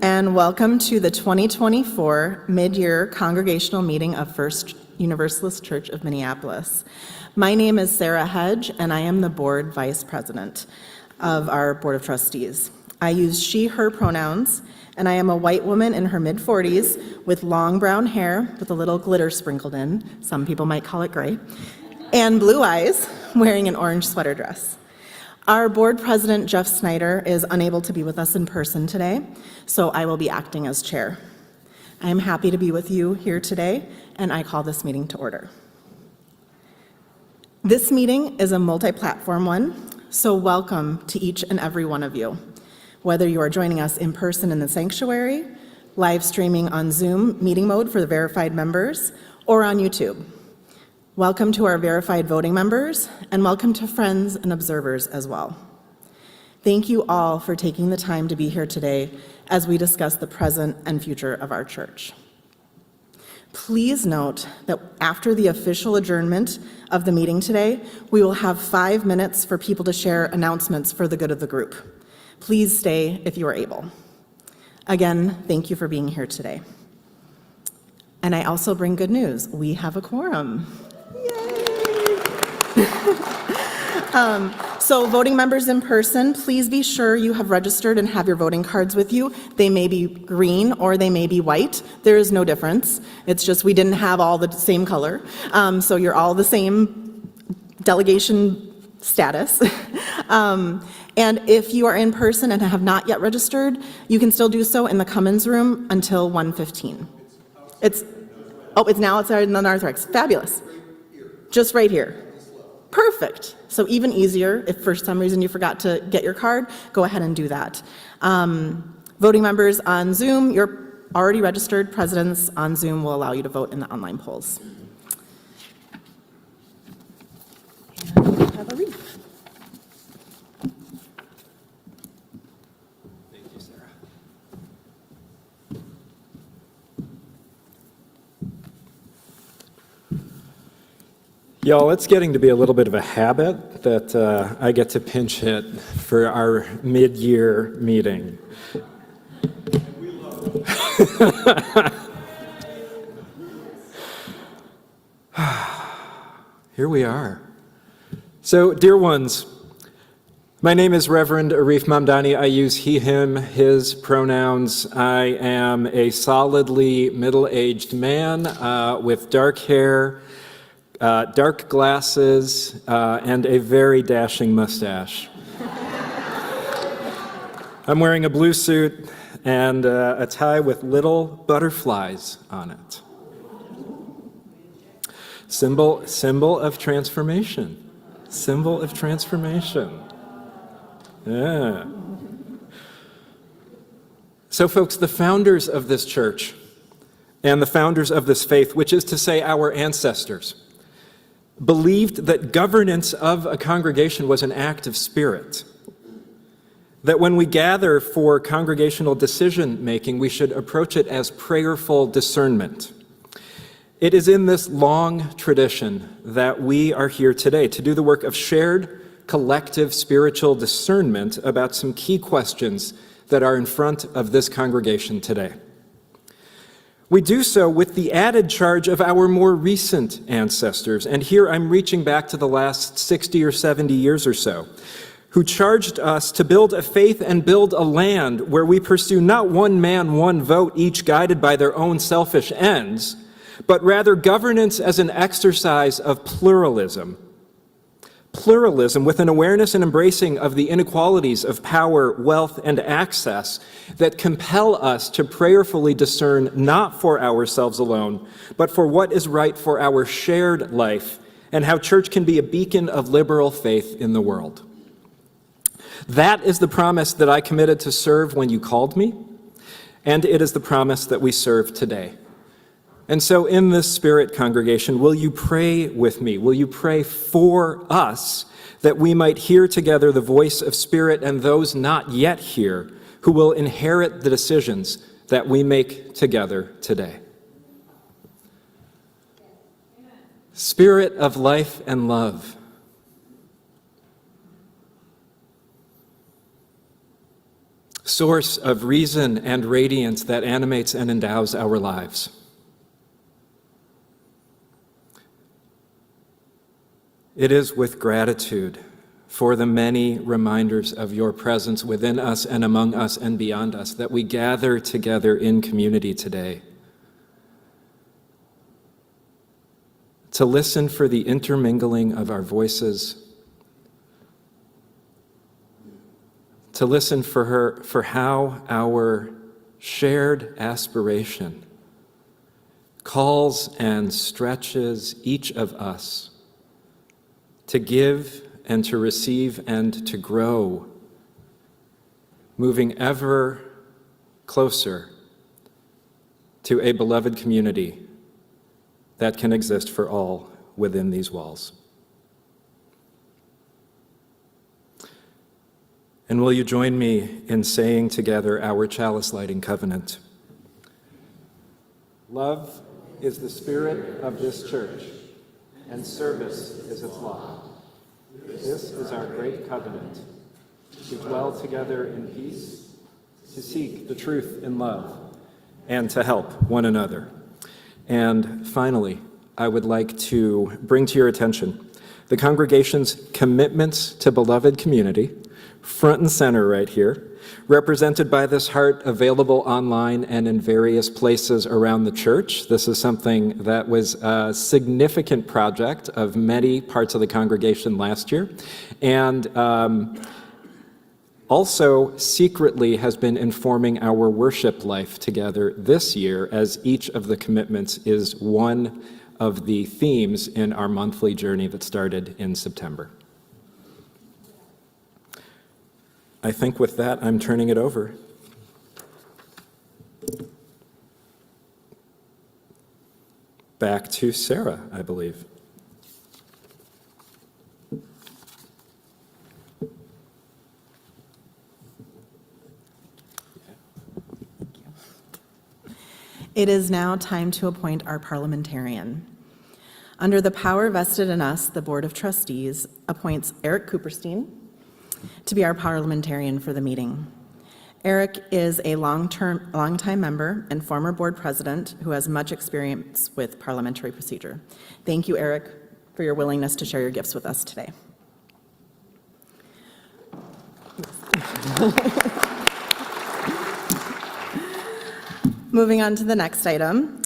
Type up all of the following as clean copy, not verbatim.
And welcome to the 2024 mid-year congregational meeting of First Universalist Church of Minneapolis. My name is Sarah Hedge, and I am the board vice president of our board of trustees. I use she, her pronouns, and I am a white woman in her mid-40s with long brown hair with a little glitter sprinkled in, some people might call it gray, and blue eyes, wearing an orange sweater dress. Our board president, Jeff Snyder, is unable to be with us in person today, so I will be acting as chair. I am happy to be with you here today, and I call this meeting to order. This meeting is a multi-platform one, so welcome to each and every one of you. Whether you are joining us in person in the sanctuary, live streaming on Zoom meeting mode for the verified members, or on YouTube. Welcome to our verified voting members, and welcome to friends and observers as well. Thank you all for taking the time to be here today as we discuss the present and future of our church. Please note that after the official adjournment of the meeting today, we will have 5 minutes for people to share announcements for the good of the group. Please stay if you are able. Again, thank you for being here today. And I also bring good news. We have a quorum. So voting members in person, please be sure you have registered and have your voting cards with you. They may be green or they may be white. There is no difference. It's just we didn't have all the same color. So you're all the same delegation status. And if you are in person and have not yet registered, you can still do so in the Cummins room until 1:15. It's now outside in the narthex. Fabulous. Just right here. Perfect. So even easier, if for some reason you forgot to get your card, go ahead and do that. Voting members on Zoom, you're already registered. Presidents on Zoom will allow you to vote in the online polls. And we have a wreath. Thank you, Sarah. Y'all, it's getting to be a little bit of a habit that I get to pinch hit for our mid-year meeting. We love it. Here we are. So, dear ones, my name is Reverend Arif Mamdani. I use he, him, his pronouns. I am a solidly middle-aged man with dark hair, dark glasses, and a very dashing mustache. I'm wearing a blue suit and a tie with little butterflies on it. Symbol of transformation. Symbol of transformation. Yeah. So, folks, the founders of this church and the founders of this faith, which is to say our ancestors, believed that governance of a congregation was an act of spirit, that when we gather for congregational decision-making, we should approach it as prayerful discernment. It is in this long tradition that we are here today to do the work of shared, collective spiritual discernment about some key questions that are in front of this congregation today. We do so with the added charge of our more recent ancestors, and here I'm reaching back to the last 60 or 70 years or so, who charged us to build a faith and build a land where we pursue not one man, one vote, each guided by their own selfish ends, but rather governance as an exercise of pluralism. Pluralism with an awareness and embracing of the inequalities of power, wealth, and access that compel us to prayerfully discern not for ourselves alone, but for what is right for our shared life and how church can be a beacon of liberal faith in the world. That is the promise that I committed to serve when you called me, and it is the promise that we serve today. And so in this spirit, congregation, will you pray with me? Will you pray for us that we might hear together the voice of Spirit and those not yet here who will inherit the decisions that we make together today? Spirit of life and love, source of reason and radiance that animates and endows our lives. It is with gratitude for the many reminders of your presence within us and among us and beyond us that we gather together in community today. To listen for the intermingling of our voices, to listen for how our shared aspiration calls and stretches each of us to give and to receive and to grow, moving ever closer to a beloved community that can exist for all within these walls. And will you join me in saying together our chalice lighting covenant? Love is the spirit of this church, and service is its law. This is our great covenant, to dwell together in peace, to seek the truth in love, and to help one another. And finally, I would like to bring to your attention the congregation's commitments to beloved community, front and center right here, represented by this heart available online and in various places around the church. This is something that was a significant project of many parts of the congregation last year, and also secretly has been informing our worship life together this year, as each of the commitments is one of the themes in our monthly journey that started in September. I think with that, I'm turning it over. Back to Sarah, I believe. It is now time to appoint our parliamentarian. Under the power vested in us, the Board of Trustees appoints Eric Cooperstein to be our parliamentarian for the meeting. Eric is a longtime member and former board president who has much experience with parliamentary procedure. Thank you, Eric, for your willingness to share your gifts with us today. Moving on to the next item.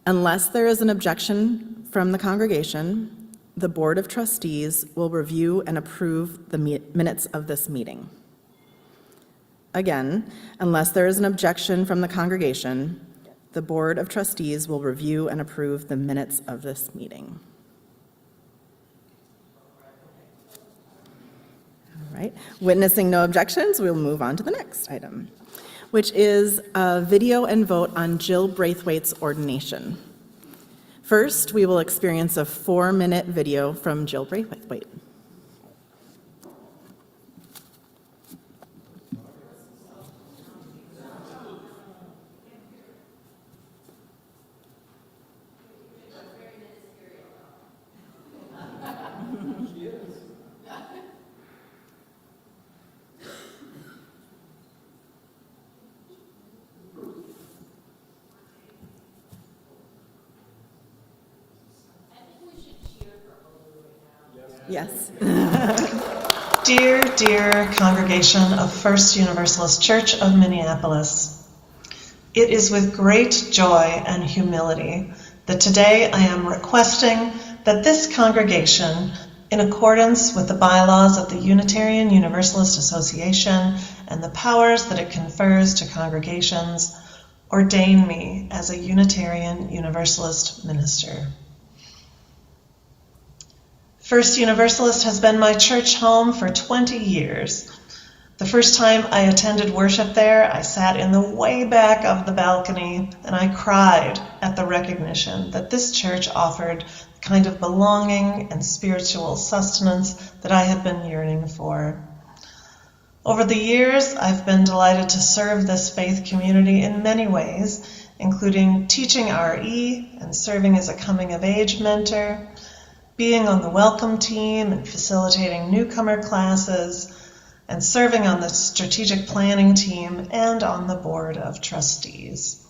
Unless there is an objection from the congregation, the Board of Trustees will review and approve the minutes of this meeting. Again, unless there is an objection from the congregation, the Board of Trustees will review and approve the minutes of this meeting. All right, witnessing no objections, we'll move on to the next item, which is a video and vote on Jill Braithwaite's ordination. First, we will experience a 4-minute video from Jill Braithwaite. Yes. Dear congregation of First Universalist Church of Minneapolis, it is with great joy and humility that today I am requesting that this congregation, in accordance with the bylaws of the Unitarian Universalist Association and the powers that it confers to congregations, ordain me as a Unitarian Universalist minister. First Universalist has been my church home for 20 years. The first time I attended worship there, I sat in the way back of the balcony and I cried at the recognition that this church offered the kind of belonging and spiritual sustenance that I had been yearning for. Over the years, I've been delighted to serve this faith community in many ways, including teaching RE and serving as a coming-of-age mentor, being on the welcome team and facilitating newcomer classes, and serving on the strategic planning team and on the board of trustees.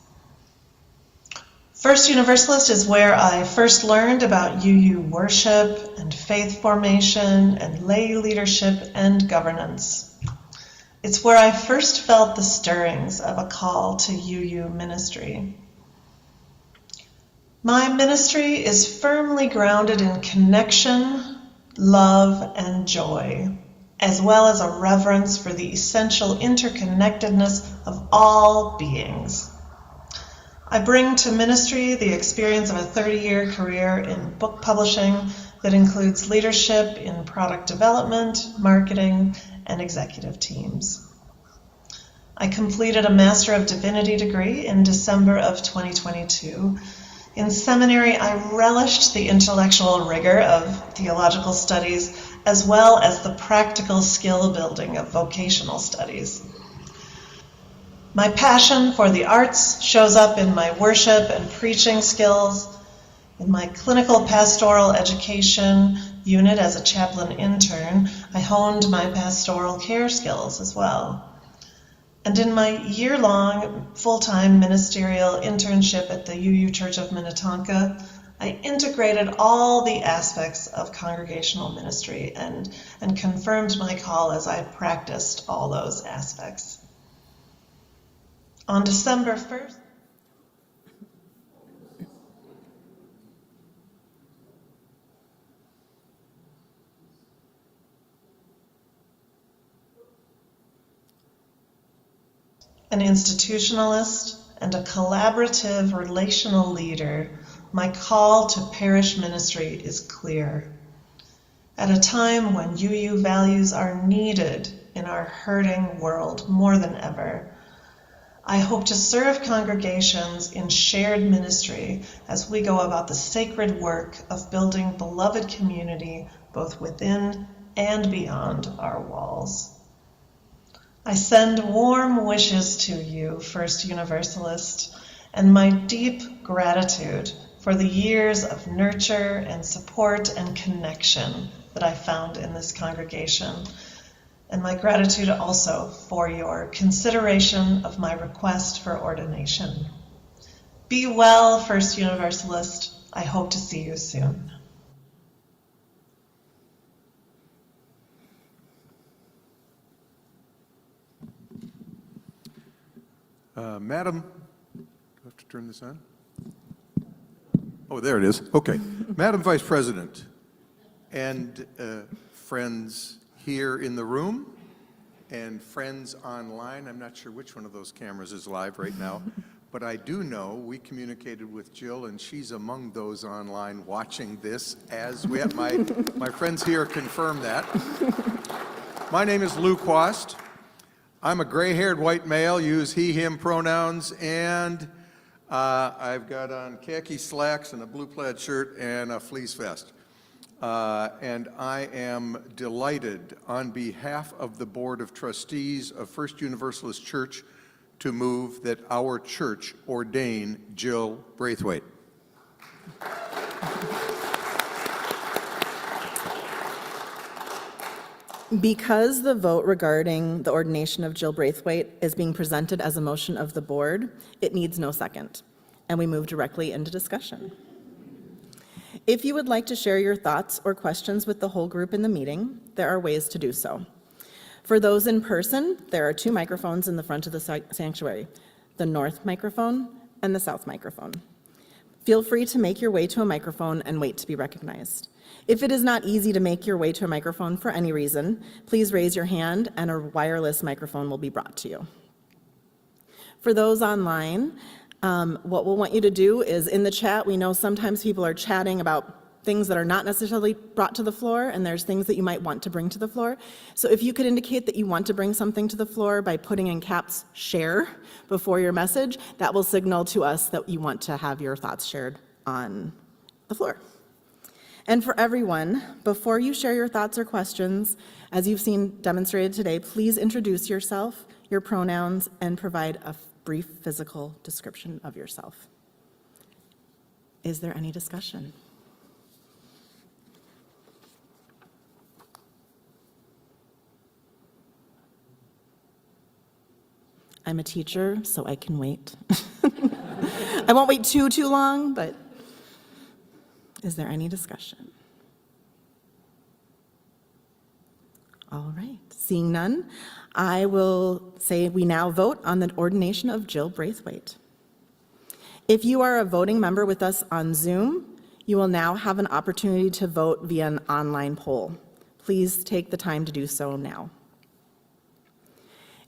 First Universalist is where I first learned about UU worship and faith formation and lay leadership and governance. It's where I first felt the stirrings of a call to UU ministry. My ministry is firmly grounded in connection, love, and joy, as well as a reverence for the essential interconnectedness of all beings. I bring to ministry the experience of a 30-year career in book publishing that includes leadership in product development, marketing, and executive teams. I completed a Master of Divinity degree in December of 2022. In seminary, I relished the intellectual rigor of theological studies as well as the practical skill building of vocational studies. My passion for the arts shows up in my worship and preaching skills, in my clinical pastoral education unit as a chaplain intern. I honed my pastoral care skills as well. And in my year-long full-time ministerial internship at the UU Church of Minnetonka, I integrated all the aspects of congregational ministry and confirmed my call as I practiced all those aspects. On December 1st, an institutionalist and a collaborative relational leader, my call to parish ministry is clear. At a time when UU values are needed in our hurting world more than ever, I hope to serve congregations in shared ministry as we go about the sacred work of building beloved community both within and beyond our walls. I send warm wishes to you, First Universalist, and my deep gratitude for the years of nurture and support and connection that I found in this congregation, and my gratitude also for your consideration of my request for ordination. Be well, First Universalist. I hope to see you soon. Madam, do I have to turn this on? Oh, there it is. Okay. Madam Vice President and friends here in the room and friends online. I'm not sure which one of those cameras is live right now, but I do know we communicated with Jill, and she's among those online watching this as we have my friends here confirm that. My name is Lou Quast. I'm a gray-haired white male, use he, him pronouns, and I've got on khaki slacks and a blue plaid shirt and a fleece vest. And I am delighted on behalf of the Board of Trustees of First Universalist Church to move that our church ordain Jill Braithwaite. Because the vote regarding the ordination of Jill Braithwaite is being presented as a motion of the board, it needs no second, and we move directly into discussion. If you would like to share your thoughts or questions with the whole group in the meeting, there are ways to do so. For those in person, there are 2 microphones in the front of the sanctuary, the north microphone and the south microphone. Feel free to make your way to a microphone and wait to be recognized. If it is not easy to make your way to a microphone for any reason, please raise your hand and a wireless microphone will be brought to you. For those online, what we'll want you to do is in the chat, we know sometimes people are chatting about things that are not necessarily brought to the floor, and there's things that you might want to bring to the floor. So if you could indicate that you want to bring something to the floor by putting in caps "share" before your message, that will signal to us that you want to have your thoughts shared on the floor. And for everyone, before you share your thoughts or questions, as you've seen demonstrated today, please introduce yourself, your pronouns, and provide a brief physical description of yourself. Is there any discussion? I'm a teacher, so I can wait. I won't wait too long, but is there any discussion? All right, seeing none, I will say we now vote on the ordination of Jill Braithwaite. If you are a voting member with us on Zoom, you will now have an opportunity to vote via an online poll. Please take the time to do so now.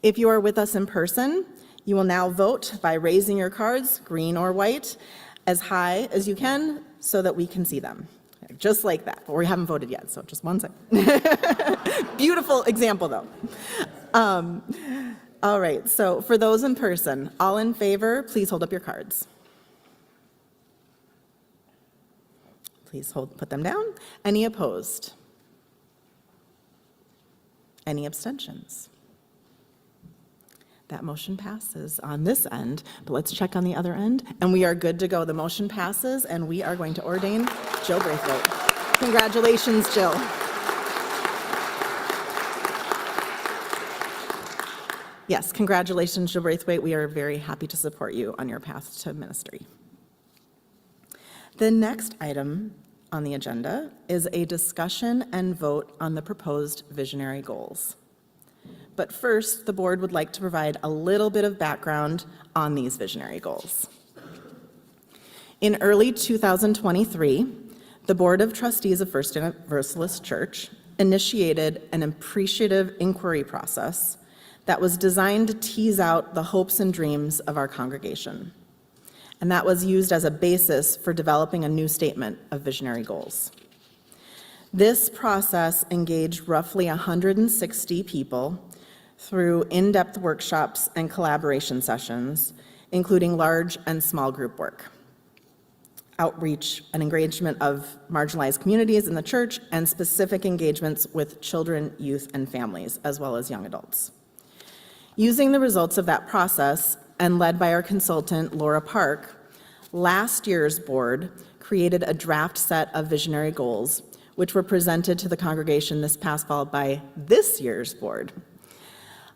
If you are with us in person, you will now vote by raising your cards, green or white, as high as you can so that we can see them. Just like that, but we haven't voted yet, so just one second. Beautiful example, though. All right, so for those in person, all in favor, please hold up your cards. Please put them down. Any opposed? Any abstentions? That motion passes on this end, but let's check on the other end, and we are good to go. The motion passes, and we are going to ordain Jill Braithwaite. Congratulations, Jill. Yes, congratulations, Jill Braithwaite. We are very happy to support you on your path to ministry. The next item on the agenda is a discussion and vote on the proposed visionary goals. But first, the board would like to provide a little bit of background on these visionary goals. In early 2023, the Board of Trustees of First Universalist Church initiated an appreciative inquiry process that was designed to tease out the hopes and dreams of our congregation. And that was used as a basis for developing a new statement of visionary goals. This process engaged roughly 160 people through in-depth workshops and collaboration sessions, including large and small group work, outreach and engagement of marginalized communities in the church, and specific engagements with children, youth, and families, as well as young adults. Using the results of that process, and led by our consultant, Laura Park, last year's board created a draft set of visionary goals, which were presented to the congregation this past fall by this year's board.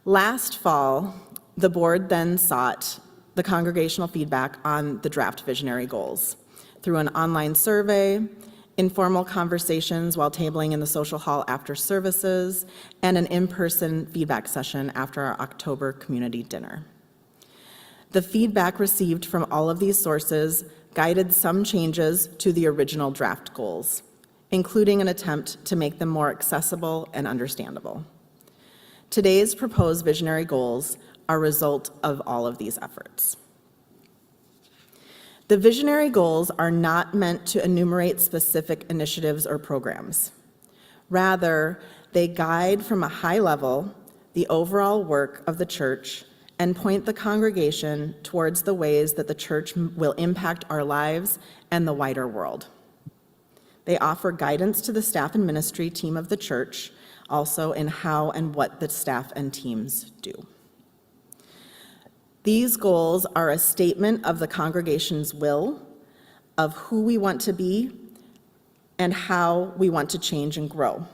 Last fall, the board then sought the congregational feedback on the draft visionary goals through an online survey, informal conversations while tabling in the social hall after services, and an in-person feedback session after our October community dinner. The feedback received from all of these sources guided some changes to the original draft goals, including an attempt to make them more accessible and understandable. Today's proposed visionary goals are a result of all of these efforts. The visionary goals are not meant to enumerate specific initiatives or programs. Rather, they guide from a high level the overall work of the church and point the congregation towards the ways that the church will impact our lives and the wider world. They offer guidance to the staff and ministry team of the church, also in how and what the staff and teams do. These goals are a statement of the congregation's will, of who we want to be, and how we want to change and grow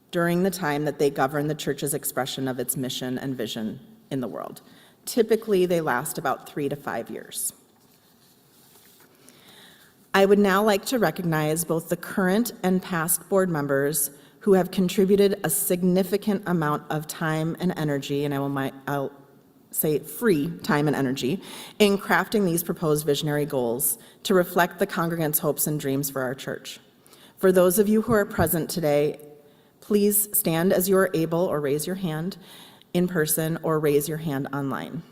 during the time that they govern the church's expression of its mission and vision in the world. Typically, they last about 3 to 5 years. I would now like to recognize both the current and past board members who have contributed a significant amount of time and energy, and I'll say free time and energy, in crafting these proposed visionary goals to reflect the congregants' hopes and dreams for our church. For those of you who are present today, please stand as you are able or raise your hand in person or raise your hand online.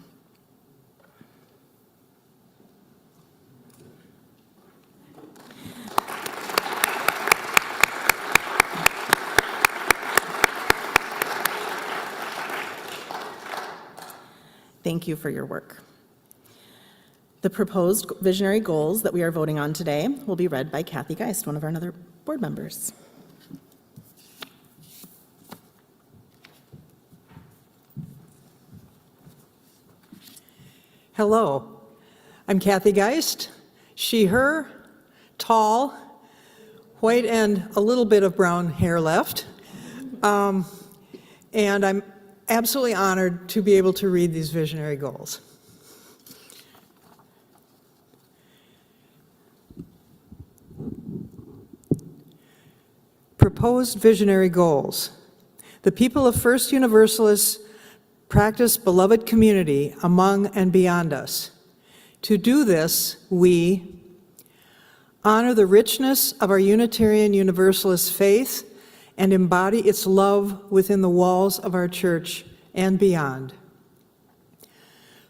Thank you for your work. The proposed visionary goals that we are voting on today will be read by Kathy Geist, one of our other board members. Hello, I'm Kathy Geist, she, her, tall, white and a little bit of brown hair left. And I'm absolutely honored to be able to read these visionary goals. Proposed visionary goals. The people of First Universalists practice beloved community among and beyond us. To do this, we honor the richness of our Unitarian Universalist faith and embody its love within the walls of our church and beyond.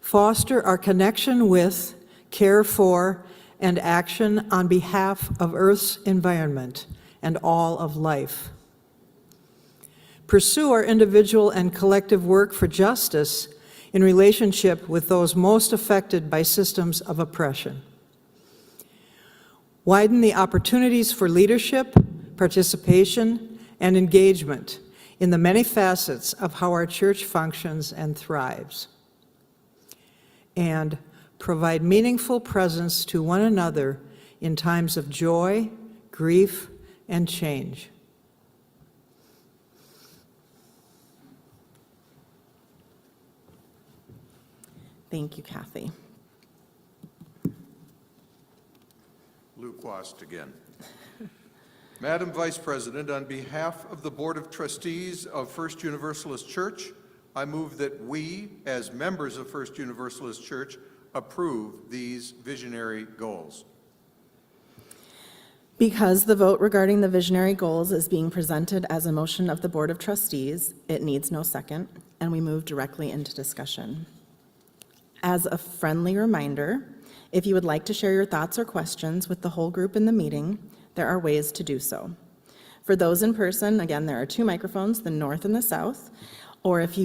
Foster our connection with, care for, and action on behalf of Earth's environment and all of life. Pursue our individual and collective work for justice in relationship with those most affected by systems of oppression. Widen the opportunities for leadership, participation, and engagement in the many facets of how our church functions and thrives. And provide meaningful presence to one another in times of joy, grief, and change. Thank you, Kathy. Lou Quast again. Madam Vice President, on behalf of the Board of Trustees of First Universalist Church, I move that we, as members of First Universalist Church, approve these visionary goals. Because the vote regarding the visionary goals is being presented as a motion of the Board of Trustees, it needs no second, and we move directly into discussion. As a friendly reminder, if you would like to share your thoughts or questions with the whole group in the meeting, there are ways to do so. For those in person, again, there are two microphones, the north and the south, or if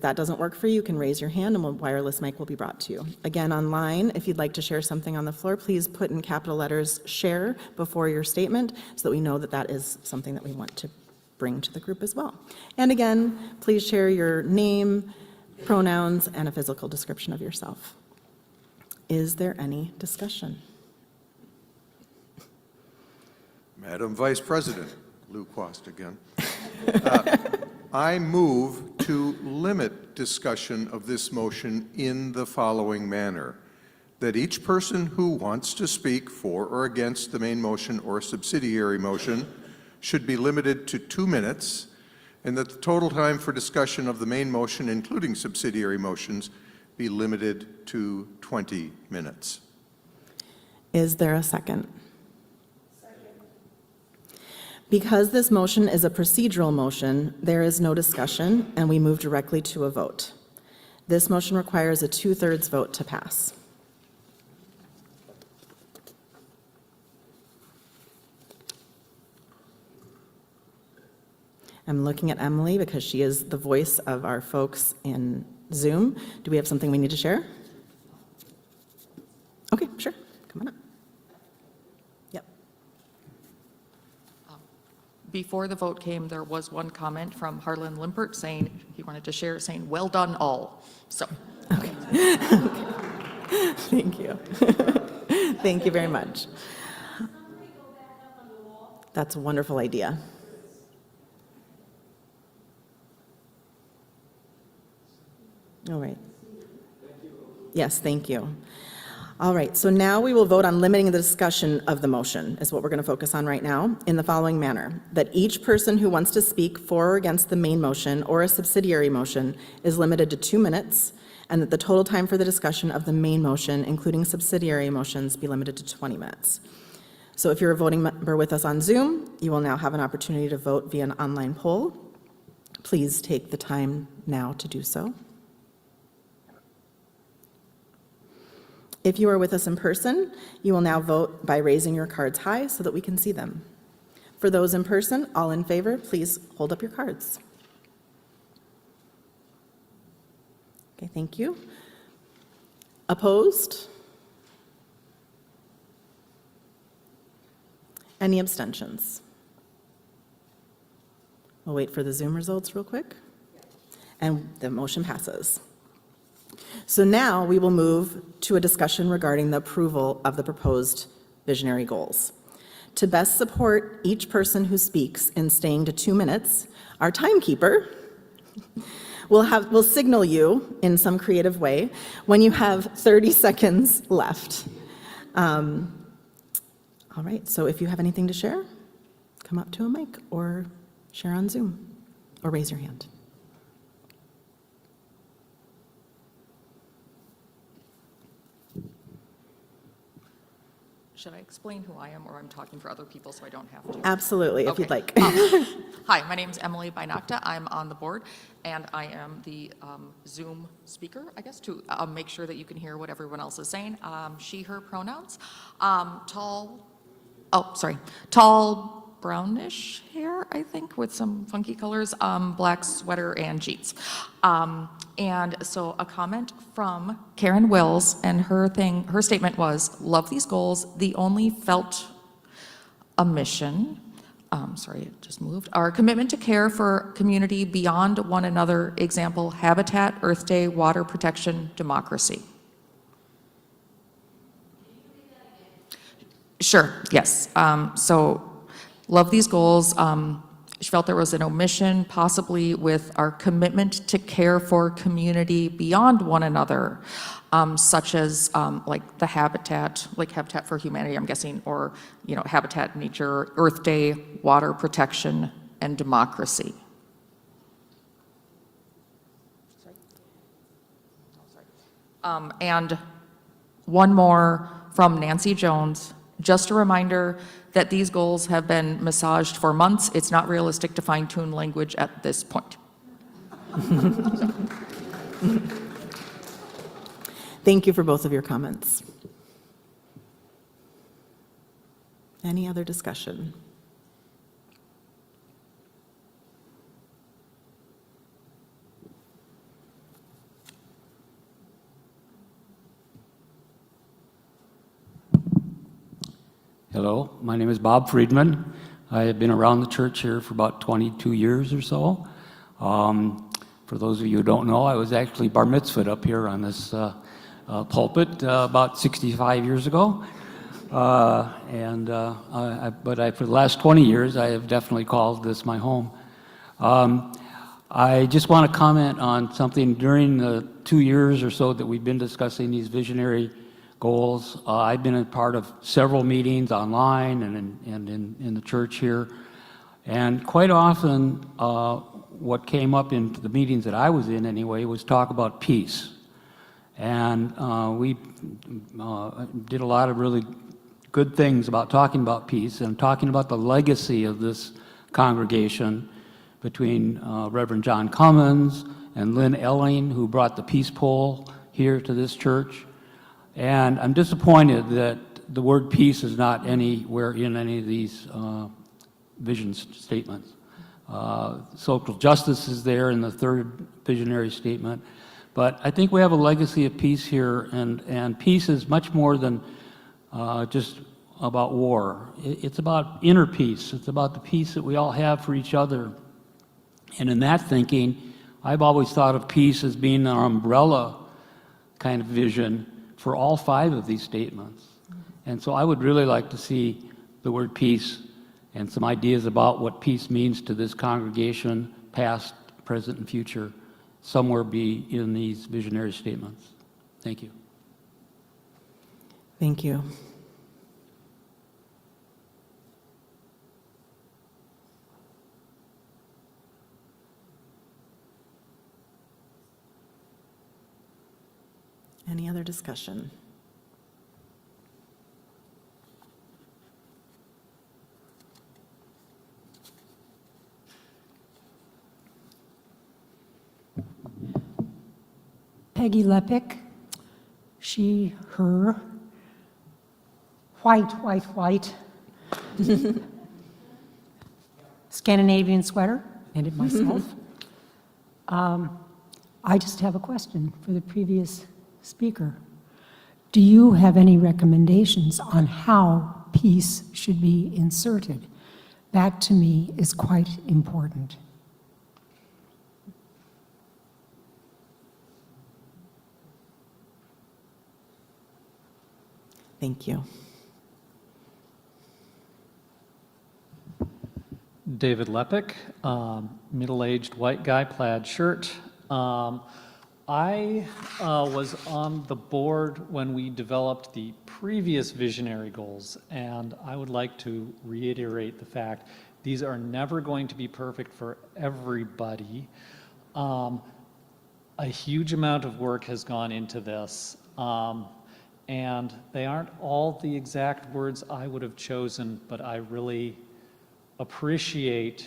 that doesn't work for you, you can raise your hand and a wireless mic will be brought to you. Again, online, if you'd like to share something on the floor, please put in capital letters "share" before your statement so that we know that that is something that we want to bring to the group as well. And again, please share your name, pronouns, and a physical description of yourself. Is there any discussion? Madam Vice President, Lou Quast again. I move to limit discussion of this motion in the following manner: that each person who wants to speak for or against the main motion or subsidiary motion should be limited to 2 minutes, and that the total time for discussion of the main motion, including subsidiary motions, be limited to 20 minutes. Is there a second? Because this motion is a procedural motion, there is no discussion, and we move directly to a vote. This motion requires a 2/3 vote to pass. I'm looking at Emily because she is the voice of our folks in Zoom. Do we have something we need to share? Okay, sure. Come on up. Yep. Before the vote came, there was one comment from Harlan Limpert saying he wanted to share, saying, "Well done, all." So, Okay. Thank you. Thank you very much. That's a wonderful idea. All right. Yes, thank you. All right, so now we will vote on limiting the discussion of the motion, is what we're going to focus on right now, in the following manner: that each person who wants to speak for or against the main motion or a subsidiary motion is limited to 2 minutes, and that the total time for the discussion of the main motion, including subsidiary motions, be limited to 20 minutes. So if you're a voting member with us on Zoom, you will now have an opportunity to vote via an online poll. Please take the time now to do so. If you are with us in person, you will now vote by raising your cards high so that we can see them. For those in person, all in favor, please hold up your cards. Okay, thank you. Opposed? Any abstentions? We'll wait for the Zoom results real quick. And the motion passes. So now we will move to a discussion regarding the approval of the proposed visionary goals. To best support each person who speaks in staying to 2 minutes, our timekeeper We'll signal you in some creative way when you have 30 seconds left. All right, so if you have anything to share, come up to a mic or share on Zoom or raise your hand. Should I explain who I am, or I'm talking for other people so I don't have to? Absolutely, if you'd Okay. like. Hi, my name's Emily Binakta. I'm on the board, and I am the Zoom speaker, I guess, to make sure that you can hear what everyone else is saying. She, her pronouns. Tall brownish hair, I think, with some funky colors, black sweater and jeans. And so a comment from Karen Wills, and her statement was, love these goals, the only felt omission, sorry, it just moved, our commitment to care for community beyond one another, example, habitat, Earth Day, water protection, democracy. Sure, yes. So, love these goals. She felt there was an omission, possibly with our commitment to care for community beyond one another, such as like the Habitat, like Habitat for Humanity, I'm guessing, or Habitat, Nature, Earth Day, water protection, and democracy. And one more from Nancy Jones. Just a reminder that these goals have been massaged for months. It's not realistic to fine-tune language at this point. Thank you for both of your comments. Any other discussion? Hello, my name is Bob Friedman. I have been around the church here for about 22 years or so. For those of you who don't know, I was actually bar mitzvahed up here on this pulpit about 65 years ago. But for the last 20 years, I have definitely called this my home. I just want to comment on something during the 2 years or so that we've been discussing these visionary goals. I've been a part of several meetings online and in the church here. And quite often, what came up in the meetings that I was in anyway was talk about peace. And we did a lot of really good things about talking about peace and talking about the legacy of this congregation between Reverend John Cummins and Lynn Elling, who brought the peace pole here to this church. And I'm disappointed that the word peace is not anywhere in any of these vision statements. Social justice is there in the third visionary statement. But I think we have a legacy of peace here, and peace is much more than just about war. It's about inner peace. It's about the peace that we all have for each other. And in that thinking, I've always thought of peace as being an umbrella kind of vision for all 5 of these statements. And so I would really like to see the word peace and some ideas about what peace means to this congregation, past, present, and future, somewhere be in these visionary statements. Thank you. Thank you. Any other discussion? Peggy Lepick, she, her, white, Scandinavian sweater, made it myself. I just have a question for the previous speaker. Do you have any recommendations on how peace should be inserted? That, to me, is quite important. Thank you. David Lepick, middle-aged white guy, plaid shirt. I was on the board when we developed the previous visionary goals, and I would like to reiterate the fact these are never going to be perfect for everybody. A huge amount of work has gone into this, and they aren't all the exact words I would have chosen, but I really appreciate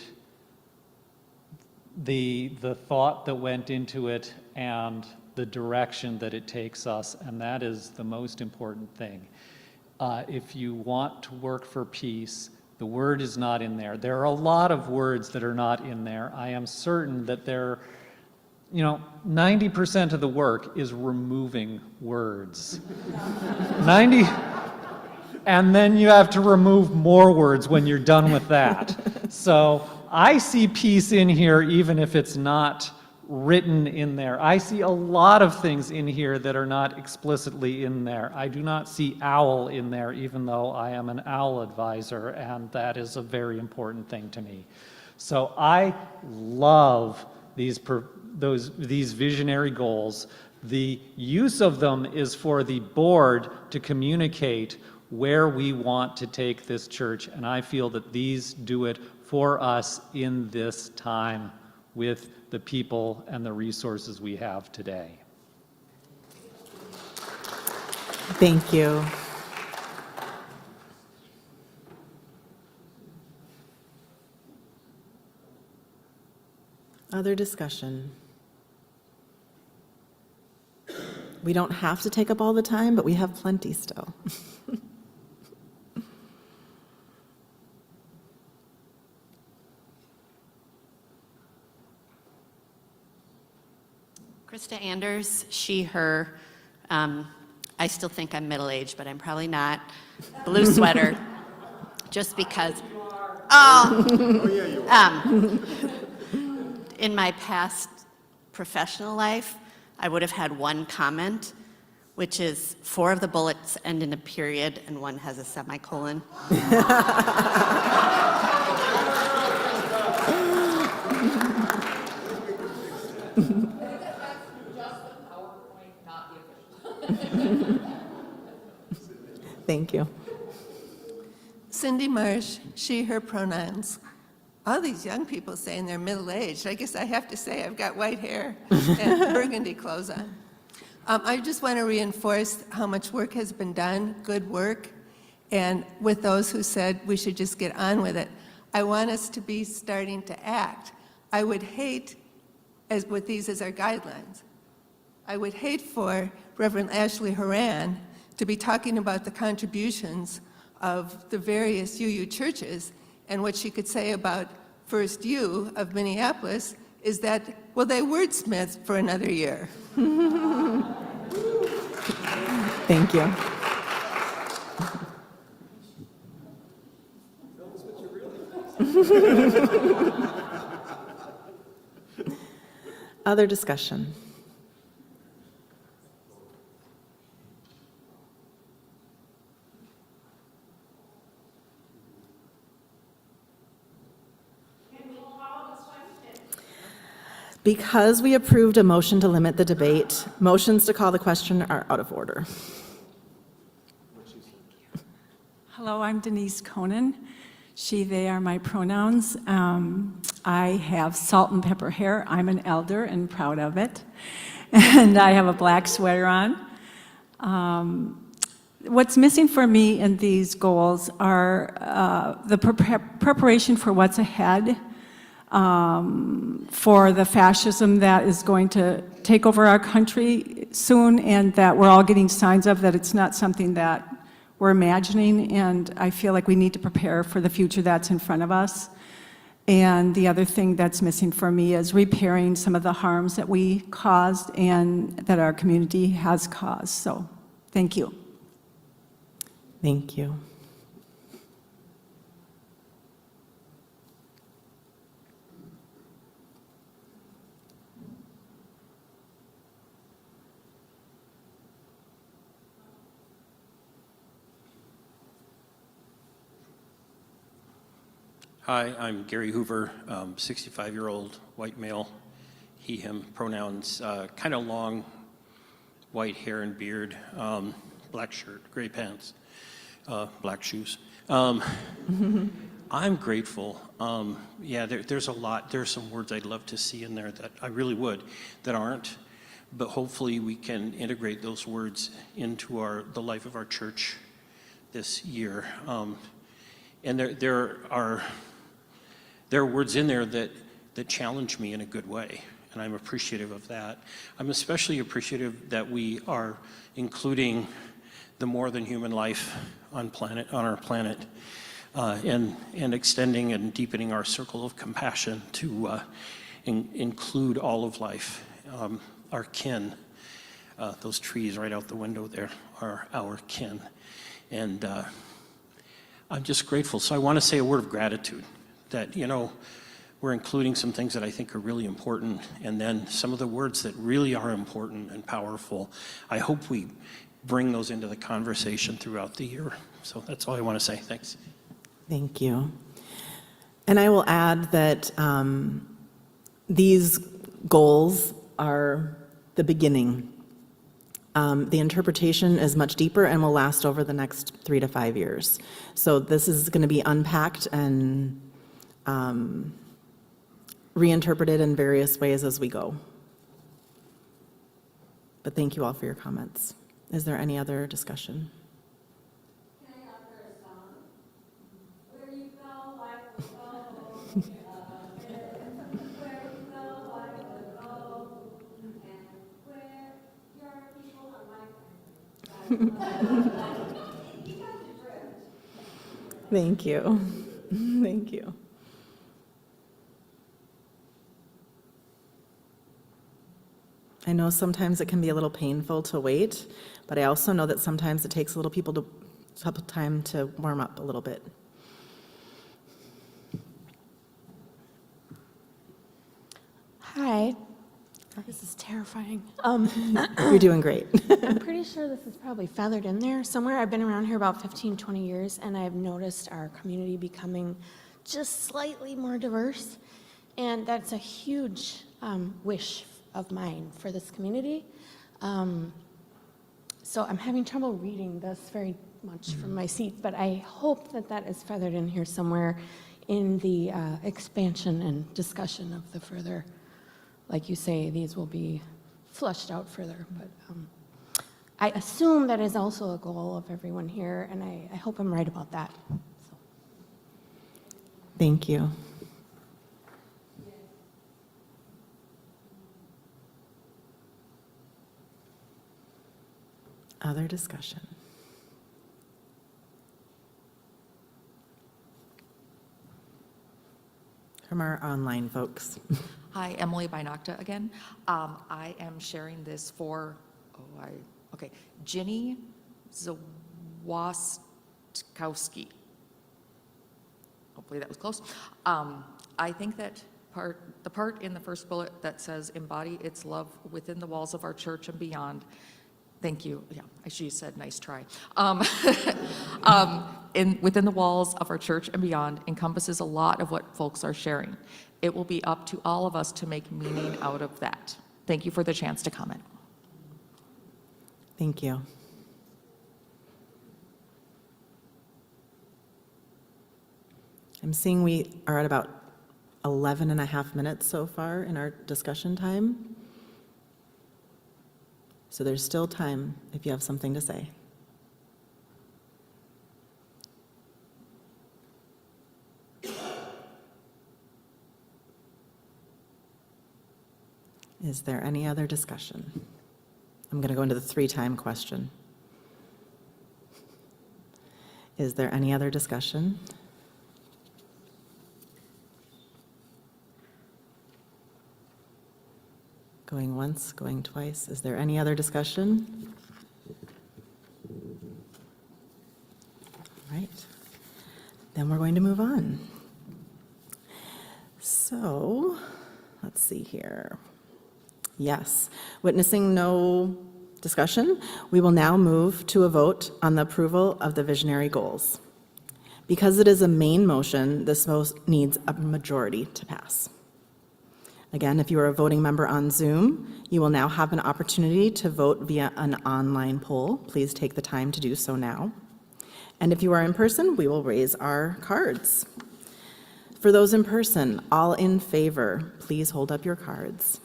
the thought that went into it and the direction that it takes us, and that is the most important thing. If you want to work for peace, the word is not in there. There are a lot of words that are not in there. I am certain that 90% of the work is removing words. 90, and then you have to remove more words when you're done with that. So I see peace in here even if it's not written in there. I see a lot of things in here that are not explicitly in there. I do not see owl in there, even though I am an owl advisor, and that is a very important thing to me. So I love these visionary goals. The use of them is for the board to communicate where we want to take this church, and I feel that these do it for us in this time with the people and the resources we have today. Thank you. Other discussion? We don't have to take up all the time, but we have plenty still. Krista Anders, she, her. I still think I'm middle-aged, but I'm probably not. Blue sweater, just because. Oh, yeah, you are. In my past professional life, I would have had one comment, which is 4 of the bullets end in a period and 1 has a semicolon. Thank you. Cindy Marsh, she, her pronouns. All these young people saying they're middle-aged. I guess I have to say I've got white hair and burgundy clothes on. I just want to reinforce how much work has been done, good work, and with those who said we should just get on with it. I want us to be starting to act. I would hate, with these as our guidelines, I would hate for Reverend Ashley Horan to be talking about the contributions of the various UU churches, and what she could say about First U of Minneapolis is that, well, they wordsmithed for another year. Thank you. Other discussion? Because we approved a motion to limit the debate, motions to call the question are out of order. Hello, I'm Denise Conan. She, they are my pronouns. I have salt and pepper hair. I'm an elder and proud of it. And I have a black sweater on. What's missing for me in these goals are the preparation for what's ahead, for the fascism that is going to take over our country soon, and that we're all getting signs of that it's not something that we're imagining, and I feel like we need to prepare for the future that's in front of us. And the other thing that's missing for me is repairing some of the harms that we caused and that our community has caused. So, thank you. Thank you. Hi, I'm Gary Hoover, 65-year-old white male he, him pronouns, kind of long, white hair and beard, black shirt, gray pants, black shoes. I'm grateful. Yeah, there's a lot. There's some words I'd love to see in there that I really would, that aren't. But hopefully we can integrate those words into the life of our church this year. And there are words in there that challenge me in a good way, and I'm appreciative of that. I'm especially appreciative that we are including the more than human life on our planet, and extending and deepening our circle of compassion to include all of life. Our kin, those trees right out the window there are our kin. And I'm just grateful. So I want to say a word of gratitude that, we're including some things that I think are really important, and then some of the words that really are important and powerful. I hope we bring those into the conversation throughout the year. So that's all I want to say. Thanks. Thank you. And I will add that these goals are the beginning. The interpretation is much deeper and will last over the next 3 to 5 years. So this is going to be unpacked and reinterpreted in various ways as we go. But thank you all for your comments. Is there any other discussion? Can I offer a song? Where you go, I will go. Where you go, I will go. And where your people are my friends. Thank you. Thank you. I know sometimes it can be a little painful to wait, but I also know that sometimes it takes time to warm up a little bit. Hi. This is terrifying. You're doing great. I'm pretty sure this is probably feathered in there somewhere. I've been around here about 15, 20 years, and I've noticed our community becoming just slightly more diverse, and that's a huge wish of mine for this community. So I'm having trouble reading this very much from my seat, but I hope that that is feathered in here somewhere in the expansion and discussion of the further, like you say, these will be flushed out further. But I assume that is also a goal of everyone here, and I hope I'm right about that. So. Thank you. Other discussion? From our online folks. Hi, Emily Binocta again. I am sharing this for, Ginny Zawaskowski. Hopefully that was close. I think that the part in the first bullet that says embody its love within the walls of our church and beyond. Thank you. Yeah, she said, nice try. Within the walls of our church and beyond encompasses a lot of what folks are sharing. It will be up to all of us to make meaning out of that. Thank you for the chance to comment. Thank you. I'm seeing we are at about 11 and a half minutes so far in our discussion time. So there's still time if you have something to say. Is there any other discussion? I'm going to go into the 3-time question. Is there any other discussion? Going once, going twice. Is there any other discussion? All right. Then we're going to move on. So, let's see here. Yes, witnessing no discussion, we will now move to a vote on the approval of the visionary goals. Because it is a main motion, this needs a majority to pass. Again, if you are a voting member on Zoom, you will now have an opportunity to vote via an online poll. Please take the time to do so now. And if you are in person, we will raise our cards. For those in person, all in favor, please hold up your cards.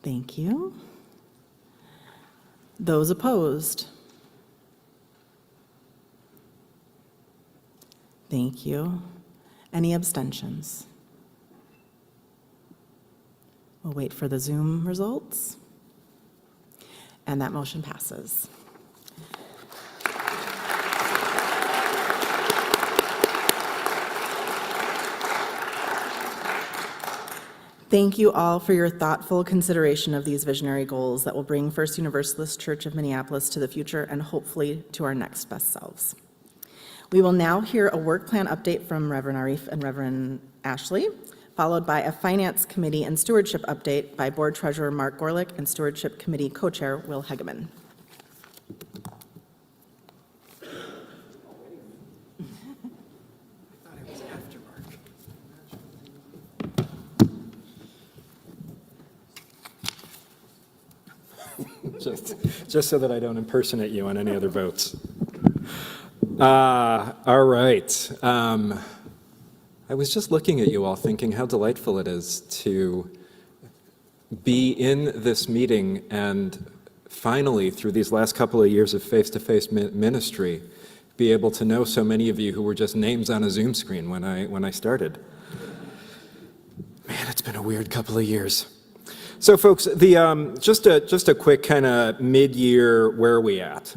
Thank you. Those opposed? Thank you. Any abstentions? We'll wait for the Zoom results. And that motion passes. Thank you all for your thoughtful consideration of these visionary goals that will bring First Universalist Church of Minneapolis to the future and hopefully to our next best selves. We will now hear a work plan update from Reverend Arif and Reverend Ashley, followed by a Finance Committee and Stewardship update by Board Treasurer Mark Gorlick and Stewardship Committee Co-Chair Will Hegeman. Just so that I don't impersonate you on any other votes. All right. I was just looking at you all thinking how delightful it is to be in this meeting and finally, through these last couple of years of face-to-face ministry, be able to know so many of you who were just names on a Zoom screen when I started. Man, it's been a weird couple of years. So folks, just a quick kind of mid-year, where are we at?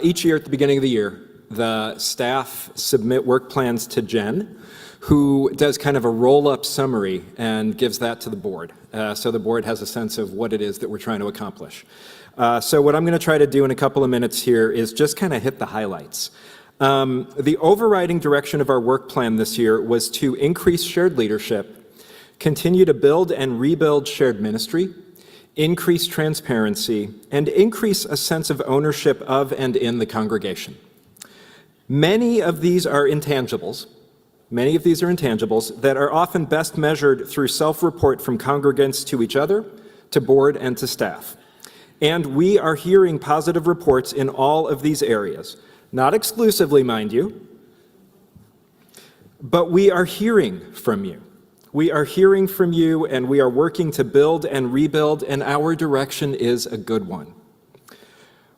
Each year at the beginning of the year, the staff submit work plans to Jen, who does kind of a roll-up summary and gives that to the board. So the board has a sense of what it is that we're trying to accomplish. So what I'm going to try to do in a couple of minutes here is just kind of hit the highlights. The overriding direction of our work plan this year was to increase shared leadership, continue to build and rebuild shared ministry, increase transparency, and increase a sense of ownership of and in the congregation. Many of these are intangibles that are often best measured through self-report from congregants to each other, to board, and to staff. And we are hearing positive reports in all of these areas. Not exclusively, mind you, but we are hearing from you. We are hearing from you, and we are working to build and rebuild, and our direction is a good one.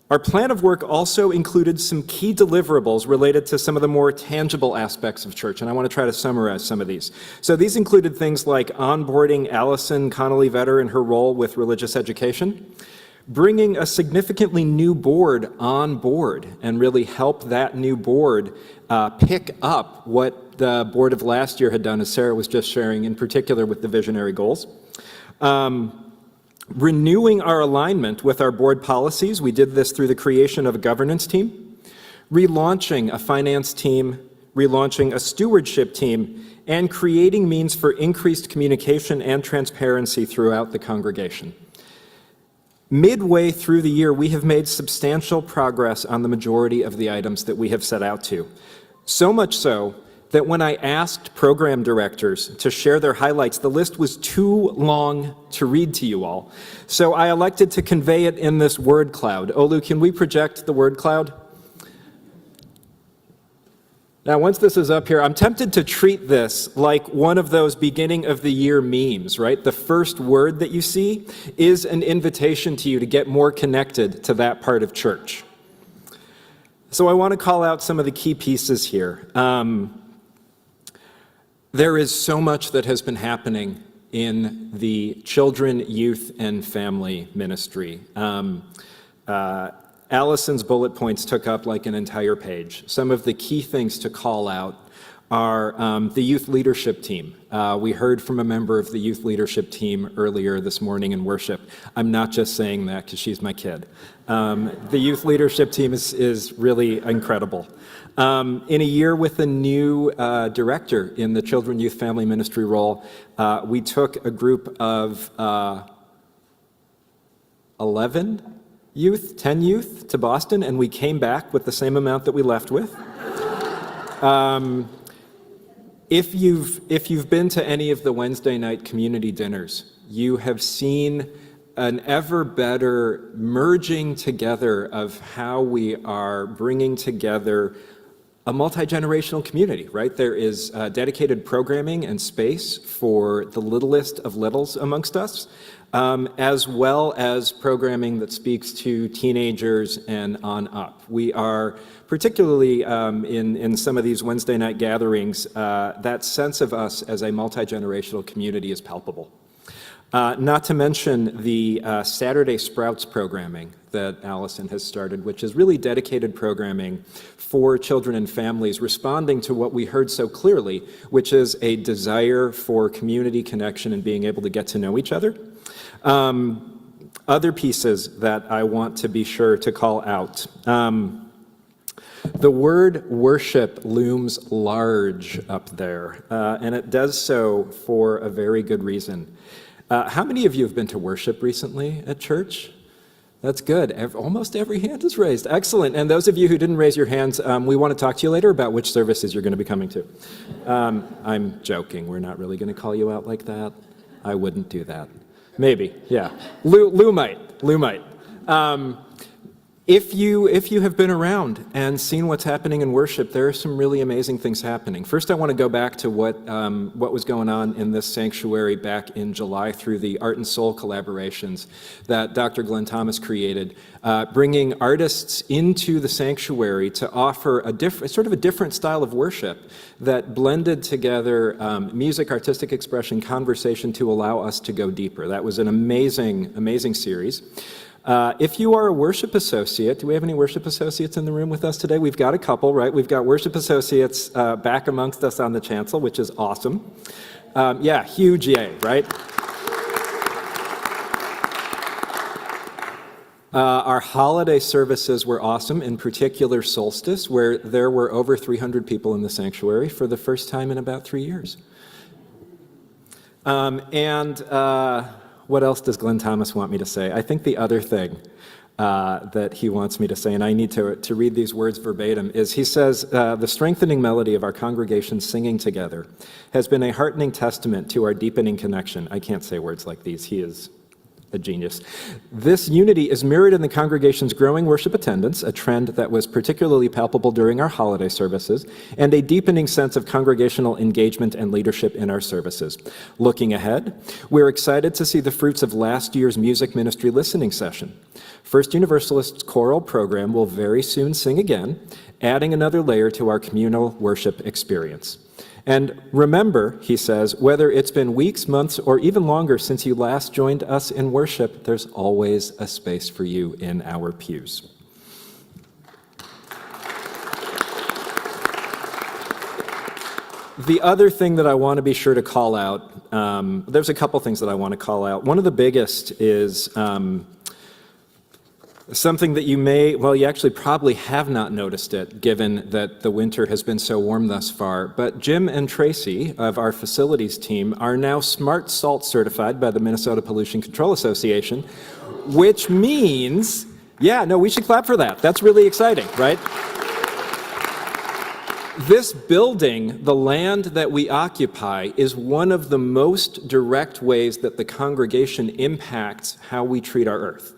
Our plan of work also included some key deliverables related to some of the more tangible aspects of church, and I want to try to summarize some of these. So these included things like onboarding Allison Connolly-Vetter in her role with religious education, bringing a significantly new board on board and really help that new board pick up what the board of last year had done, as Sarah was just sharing, in particular with the visionary goals. Renewing our alignment with our board policies. We did this through the creation of a governance team, relaunching a finance team, relaunching a stewardship team, and creating means for increased communication and transparency throughout the congregation. Midway through the year, we have made substantial progress on the majority of the items that we have set out to. So much so that when I asked program directors to share their highlights, the list was too long to read to you all. So I elected to convey it in this word cloud. Olu, can we project the word cloud? Now, once this is up here, I'm tempted to treat this like one of those beginning of the year memes, right? The first word that you see is an invitation to you to get more connected to that part of church. So I want to call out some of the key pieces here. There is so much that has been happening in the children, youth, and family ministry. Allison's bullet points took up like an entire page. Some of the key things to call out are the youth leadership team. We heard from a member of the youth leadership team earlier this morning in worship. I'm not just saying that because she's my kid. The youth leadership team is really incredible. In a year with a new director in the children, youth, family ministry role, we took a group of 11 youth, 10 youth to Boston, and we came back with the same amount that we left with. If you've been to any of the Wednesday night community dinners, you have seen an ever better merging together of how we are bringing together a multi-generational community, right? There is dedicated programming and space for the littlest of littles amongst us, as well as programming that speaks to teenagers and on up. We are, particularly in some of these Wednesday night gatherings, that sense of us as a multi-generational community is palpable. Not to mention the Saturday Sprouts programming that Allison has started, which is really dedicated programming for children and families, responding to what we heard so clearly, which is a desire for community connection and being able to get to know each other. Other pieces that I want to be sure to call out. The word worship looms large up there, and it does so for a very good reason. How many of you have been to worship recently at church? That's good. Almost every hand is raised. Excellent. And those of you who didn't raise your hands, we want to talk to you later about which services you're going to be coming to. I'm joking. We're not really going to call you out like that. I wouldn't do that. Maybe, yeah. Lou might. If you have been around and seen what's happening in worship, there are some really amazing things happening. First, I want to go back to what was going on in this sanctuary back in July through the Art and Soul collaborations that Dr. Glenn Thomas created, bringing artists into the sanctuary to offer a different style of worship that blended together music, artistic expression, conversation to allow us to go deeper. That was an amazing, amazing series. If you are a worship associate, do we have any worship associates in the room with us today? We've got a couple, right? We've got worship associates back amongst us on the chancel, which is awesome. Yeah, huge yay, right? Our holiday services were awesome, in particular Solstice, where there were over 300 people in the sanctuary for the first time in about 3 years. What else does Glenn Thomas want me to say? I think the other thing that he wants me to say, and I need to read these words verbatim, is he says, the strengthening melody of our congregation singing together has been a heartening testament to our deepening connection. I can't say words like these. He is a genius. This unity is mirrored in the congregation's growing worship attendance, a trend that was particularly palpable during our holiday services, and a deepening sense of congregational engagement and leadership in our services. Looking ahead, we're excited to see the fruits of last year's music ministry listening session. First Universalist's choral program will very soon sing again, adding another layer to our communal worship experience. And remember, he says, whether it's been weeks, months, or even longer since you last joined us in worship, there's always a space for you in our pews. The other thing that I want to be sure to call out, there's a couple things that I want to call out. One of the biggest is something that you actually probably have not noticed it, given that the winter has been so warm thus far, but Jim and Tracy of our facilities team are now Smart Salt certified by the Minnesota Pollution Control Association, which means, we should clap for that. That's really exciting, right? This building, the land that we occupy, is one of the most direct ways that the congregation impacts how we treat our earth.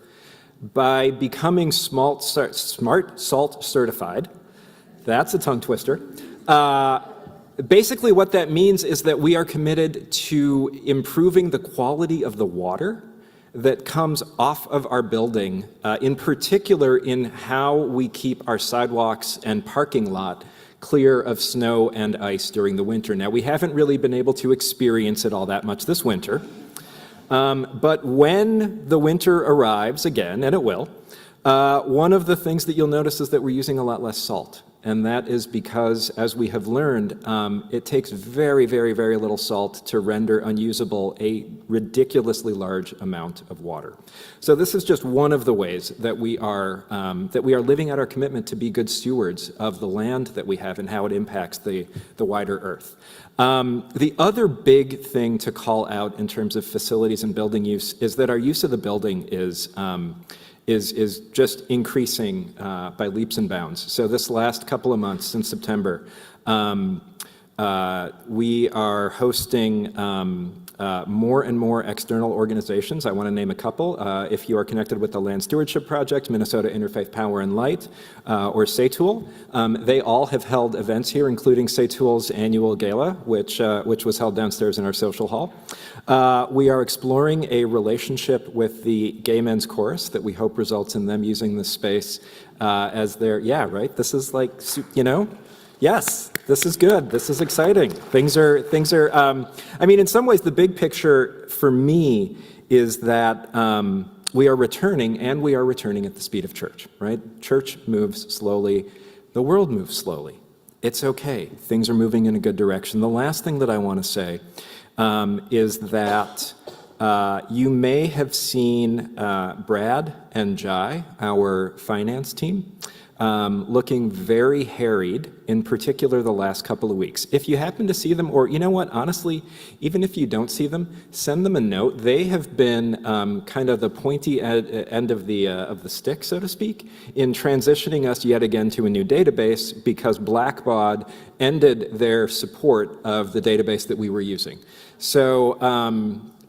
By becoming Smart Salt certified, that's a tongue twister. Basically what that means is that we are committed to improving the quality of the water that comes off of our building, in particular in how we keep our sidewalks and parking lot clear of snow and ice during the winter. Now, we haven't really been able to experience it all that much this winter. But when the winter arrives again, and it will, one of the things that you'll notice is that we're using a lot less salt. And that is because, as we have learned, it takes very, very, very little salt to render unusable a ridiculously large amount of water. So this is just one of the ways that we are living out our commitment to be good stewards of the land that we have and how it impacts the wider earth. The other big thing to call out in terms of facilities and building use is that our use of the building is just increasing by leaps and bounds. So this last couple of months, since September, We are hosting more and more external organizations. I want to name a couple. If you are connected with the Land Stewardship Project, Minnesota Interfaith Power and Light, or SATOOL, they all have held events here, including SATOOL's annual gala, which was held downstairs in our social hall. We are exploring a relationship with the Gay Men's Chorus that we hope results in them using this space as their, yeah, right? This is like, you know, yes, this is good. This is exciting. Things are, I mean, in some ways, the big picture for me is that we are returning, and we are returning at the speed of church, right? Church moves slowly. The world moves slowly. It's okay. Things are moving in a good direction. The last thing that I want to say is that you may have seen Brad and Jai, our finance team, looking very harried, in particular the last couple of weeks. If you happen to see them, or you know what, honestly, even if you don't see them, send them a note. They have been kind of the pointy end of the stick, so to speak, in transitioning us yet again to a new database because Blackbaud ended their support of the database that we were using. So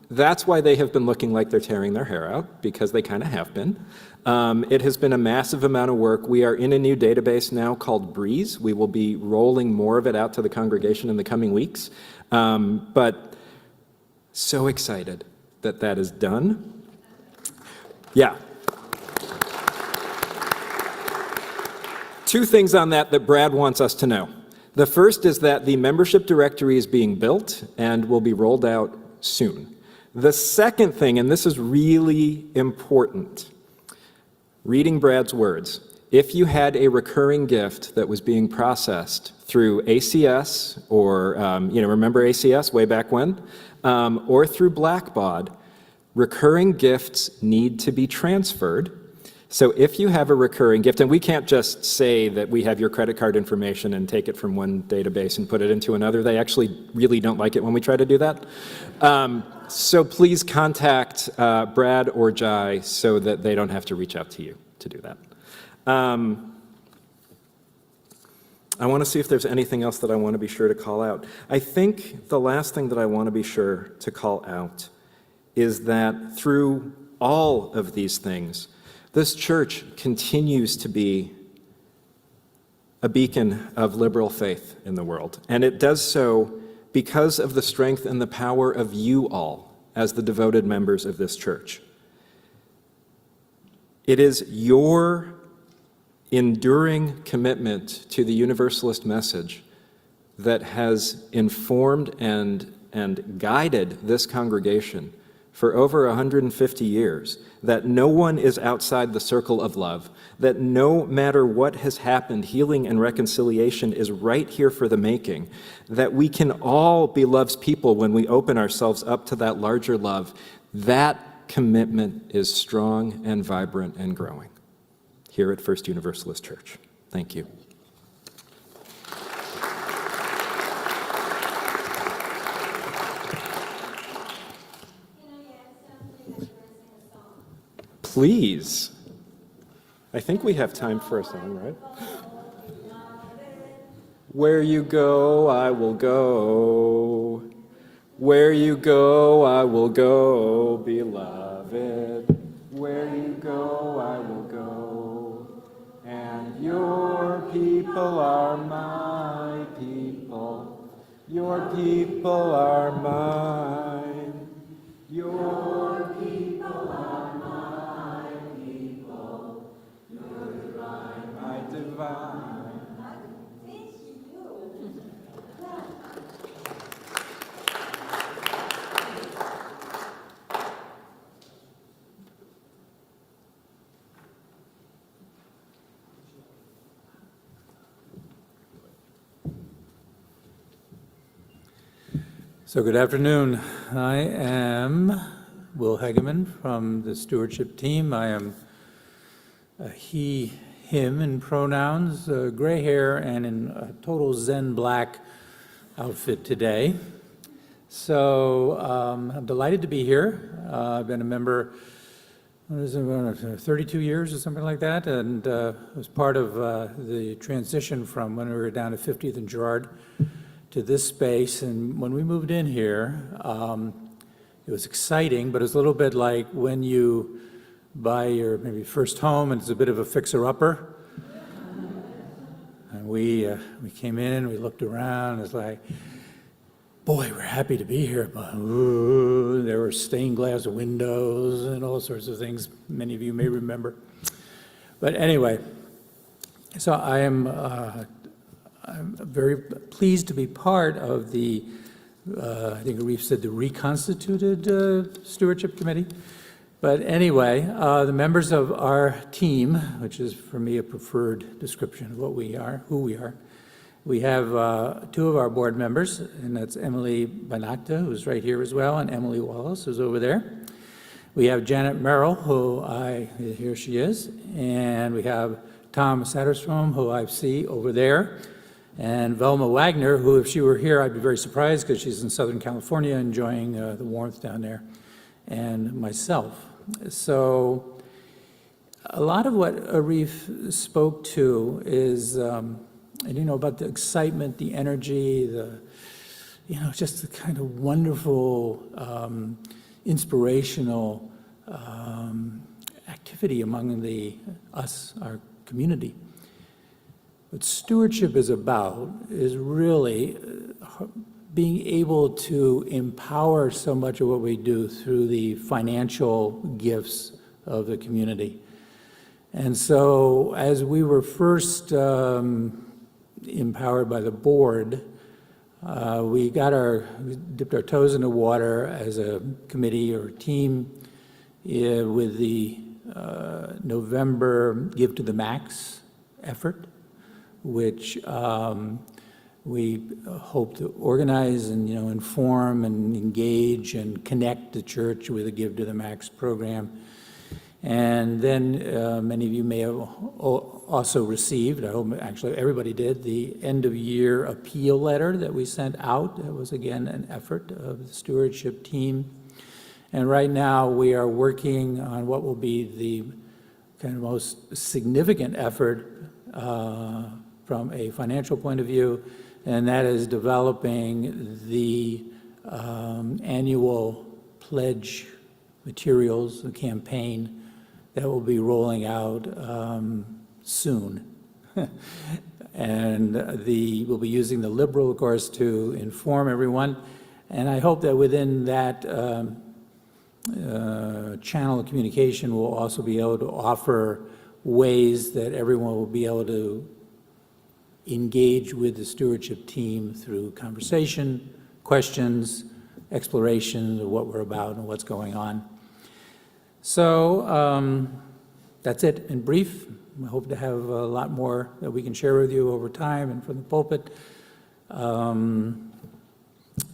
that's why they have been looking like they're tearing their hair out, because they kind of have been. It has been a massive amount of work. We are in a new database now called Breeze. We will be rolling more of it out to the congregation in the coming weeks. But so excited that that is done. Yeah. Two things on that Brad wants us to know. The first is that the membership directory is being built and will be rolled out soon. The second thing, and this is really important, reading Brad's words, if you had a recurring gift that was being processed through ACS, or, remember ACS way back when? Or through Blackbaud, recurring gifts need to be transferred. So if you have a recurring gift, and we can't just say that we have your credit card information and take it from one database and put it into another. They actually really don't like it when we try to do that. So please contact Brad or Jai so that they don't have to reach out to you to do that. I want to see if there's anything else that I want to be sure to call out. I think the last thing that I want to be sure to call out is that through all of these things, this church continues to be a beacon of liberal faith in the world. And it does so because of the strength and the power of you all as the devoted members of this church. It is your enduring commitment to the Universalist message that has informed and guided this congregation for over 150 years, that no one is outside the circle of love, that no matter what has happened, healing and reconciliation is right here for the making, that we can all be love's people when we open ourselves up to that larger love. That commitment is strong and vibrant and growing here at First Universalist Church. Thank you. Please. I think we have time for a song, right? Where you go, I will go. Where you go, I will go, beloved. Where you go, I will go. And your people are my people. Your people are mine. Your people are my people. Your divine, my divine. So good afternoon. I am Will Hegeman from the stewardship team. I am a he, him in pronouns, gray hair, and in a total Zen black outfit today. So I'm delighted to be here. I've been a member, 32 years or something like that, and was part of the transition from when we were down at 50th and Girard to this space, and when we moved in here, it was exciting, but it's a little bit like when you buy your maybe first home and it's a bit of a fixer-upper. And we came in, we looked around, it's like, boy, we're happy to be here, but ooh, there were stained glass windows and all sorts of things many of you may remember. But anyway, so I'm very pleased to be part of the, I think Arif said the reconstituted Stewardship Committee. But anyway, the members of our team, which is for me a preferred description of what we are, who we are, we have two of our board members, and that's Emily Banakta, who's right here as well, and Emily Wallace, who's over there. We have Janet Merrill, here she is, and we have Tom Satterstrom, who I see over there, and Velma Wagner, who if she were here, I'd be very surprised because she's in Southern California enjoying the warmth down there, and myself. So a lot of what Arif spoke to is, about the excitement, the energy, just the kind of wonderful, inspirational activity among our community. What stewardship is about is really being able to empower so much of what we do through the financial gifts of the community. And so as we were first empowered by the board, we dipped our toes in the water as a committee or team with the November Give to the Max effort, which we hope to organize and inform and engage and connect the church with a Give to the Max program. And then many of you may have also received, I hope actually everybody did, the end-of-year appeal letter that we sent out. That was, again, an effort of the stewardship team. And right now, we are working on what will be the kind of most significant effort from a financial point of view, and that is developing the annual pledge materials, the campaign that will be rolling out soon. And we'll be using the Liberal, of course, to inform everyone. And I hope that within that channel of communication, we'll also be able to offer ways that everyone will be able to engage with the stewardship team through conversation, questions, exploration of what we're about and what's going on. So that's it in brief. I hope to have a lot more that we can share with you over time and from the pulpit.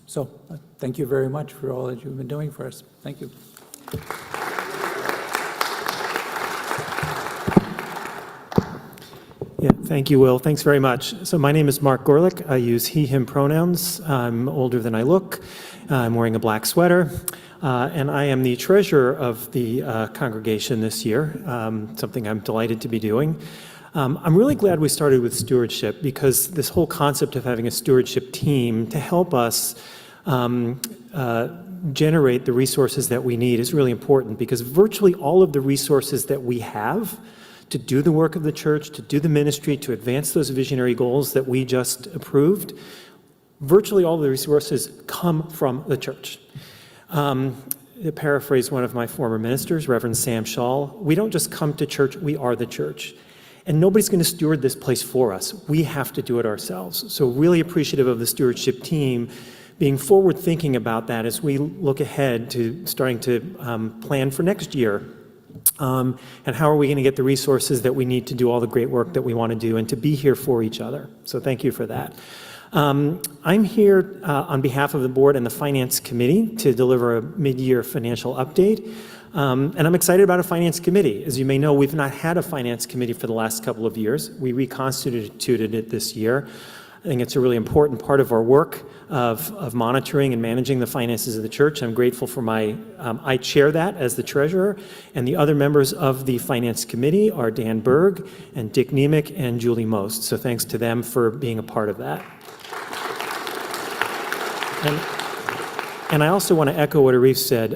So thank you very much for all that you've been doing for us. Thank you. Yeah, thank you, Will. Thanks very much. So my name is Mark Gorlick. I use he, him pronouns. I'm older than I look. I'm wearing a black sweater. And I am the treasurer of the congregation this year, something I'm delighted to be doing. I'm really glad we started with stewardship because this whole concept of having a stewardship team to help us generate the resources that we need is really important because virtually all of the resources that we have to do the work of the church, to do the ministry, to advance those visionary goals that we just approved, virtually all of the resources come from the church. To paraphrase one of my former ministers, Reverend Sam Shaw, we don't just come to church, we are the church. And nobody's going to steward this place for us. We have to do it ourselves. So really appreciative of the stewardship team being forward-thinking about that as we look ahead to starting to plan for next year. And how are we going to get the resources that we need to do all the great work that we want to do and to be here for each other. So thank you for that. I'm here on behalf of the board and the Finance Committee to deliver a mid-year financial update. And I'm excited about a Finance Committee. As you may know, we've not had a Finance Committee for the last couple of years. We reconstituted it this year. I think it's a really important part of our work of monitoring and managing the finances of the church. I'm grateful for I chair that as the treasurer, and the other members of the Finance Committee are Dan Berg and Dick Niemiec and Julie Most. So thanks to them for being a part of that. And I also want to echo what Arif said.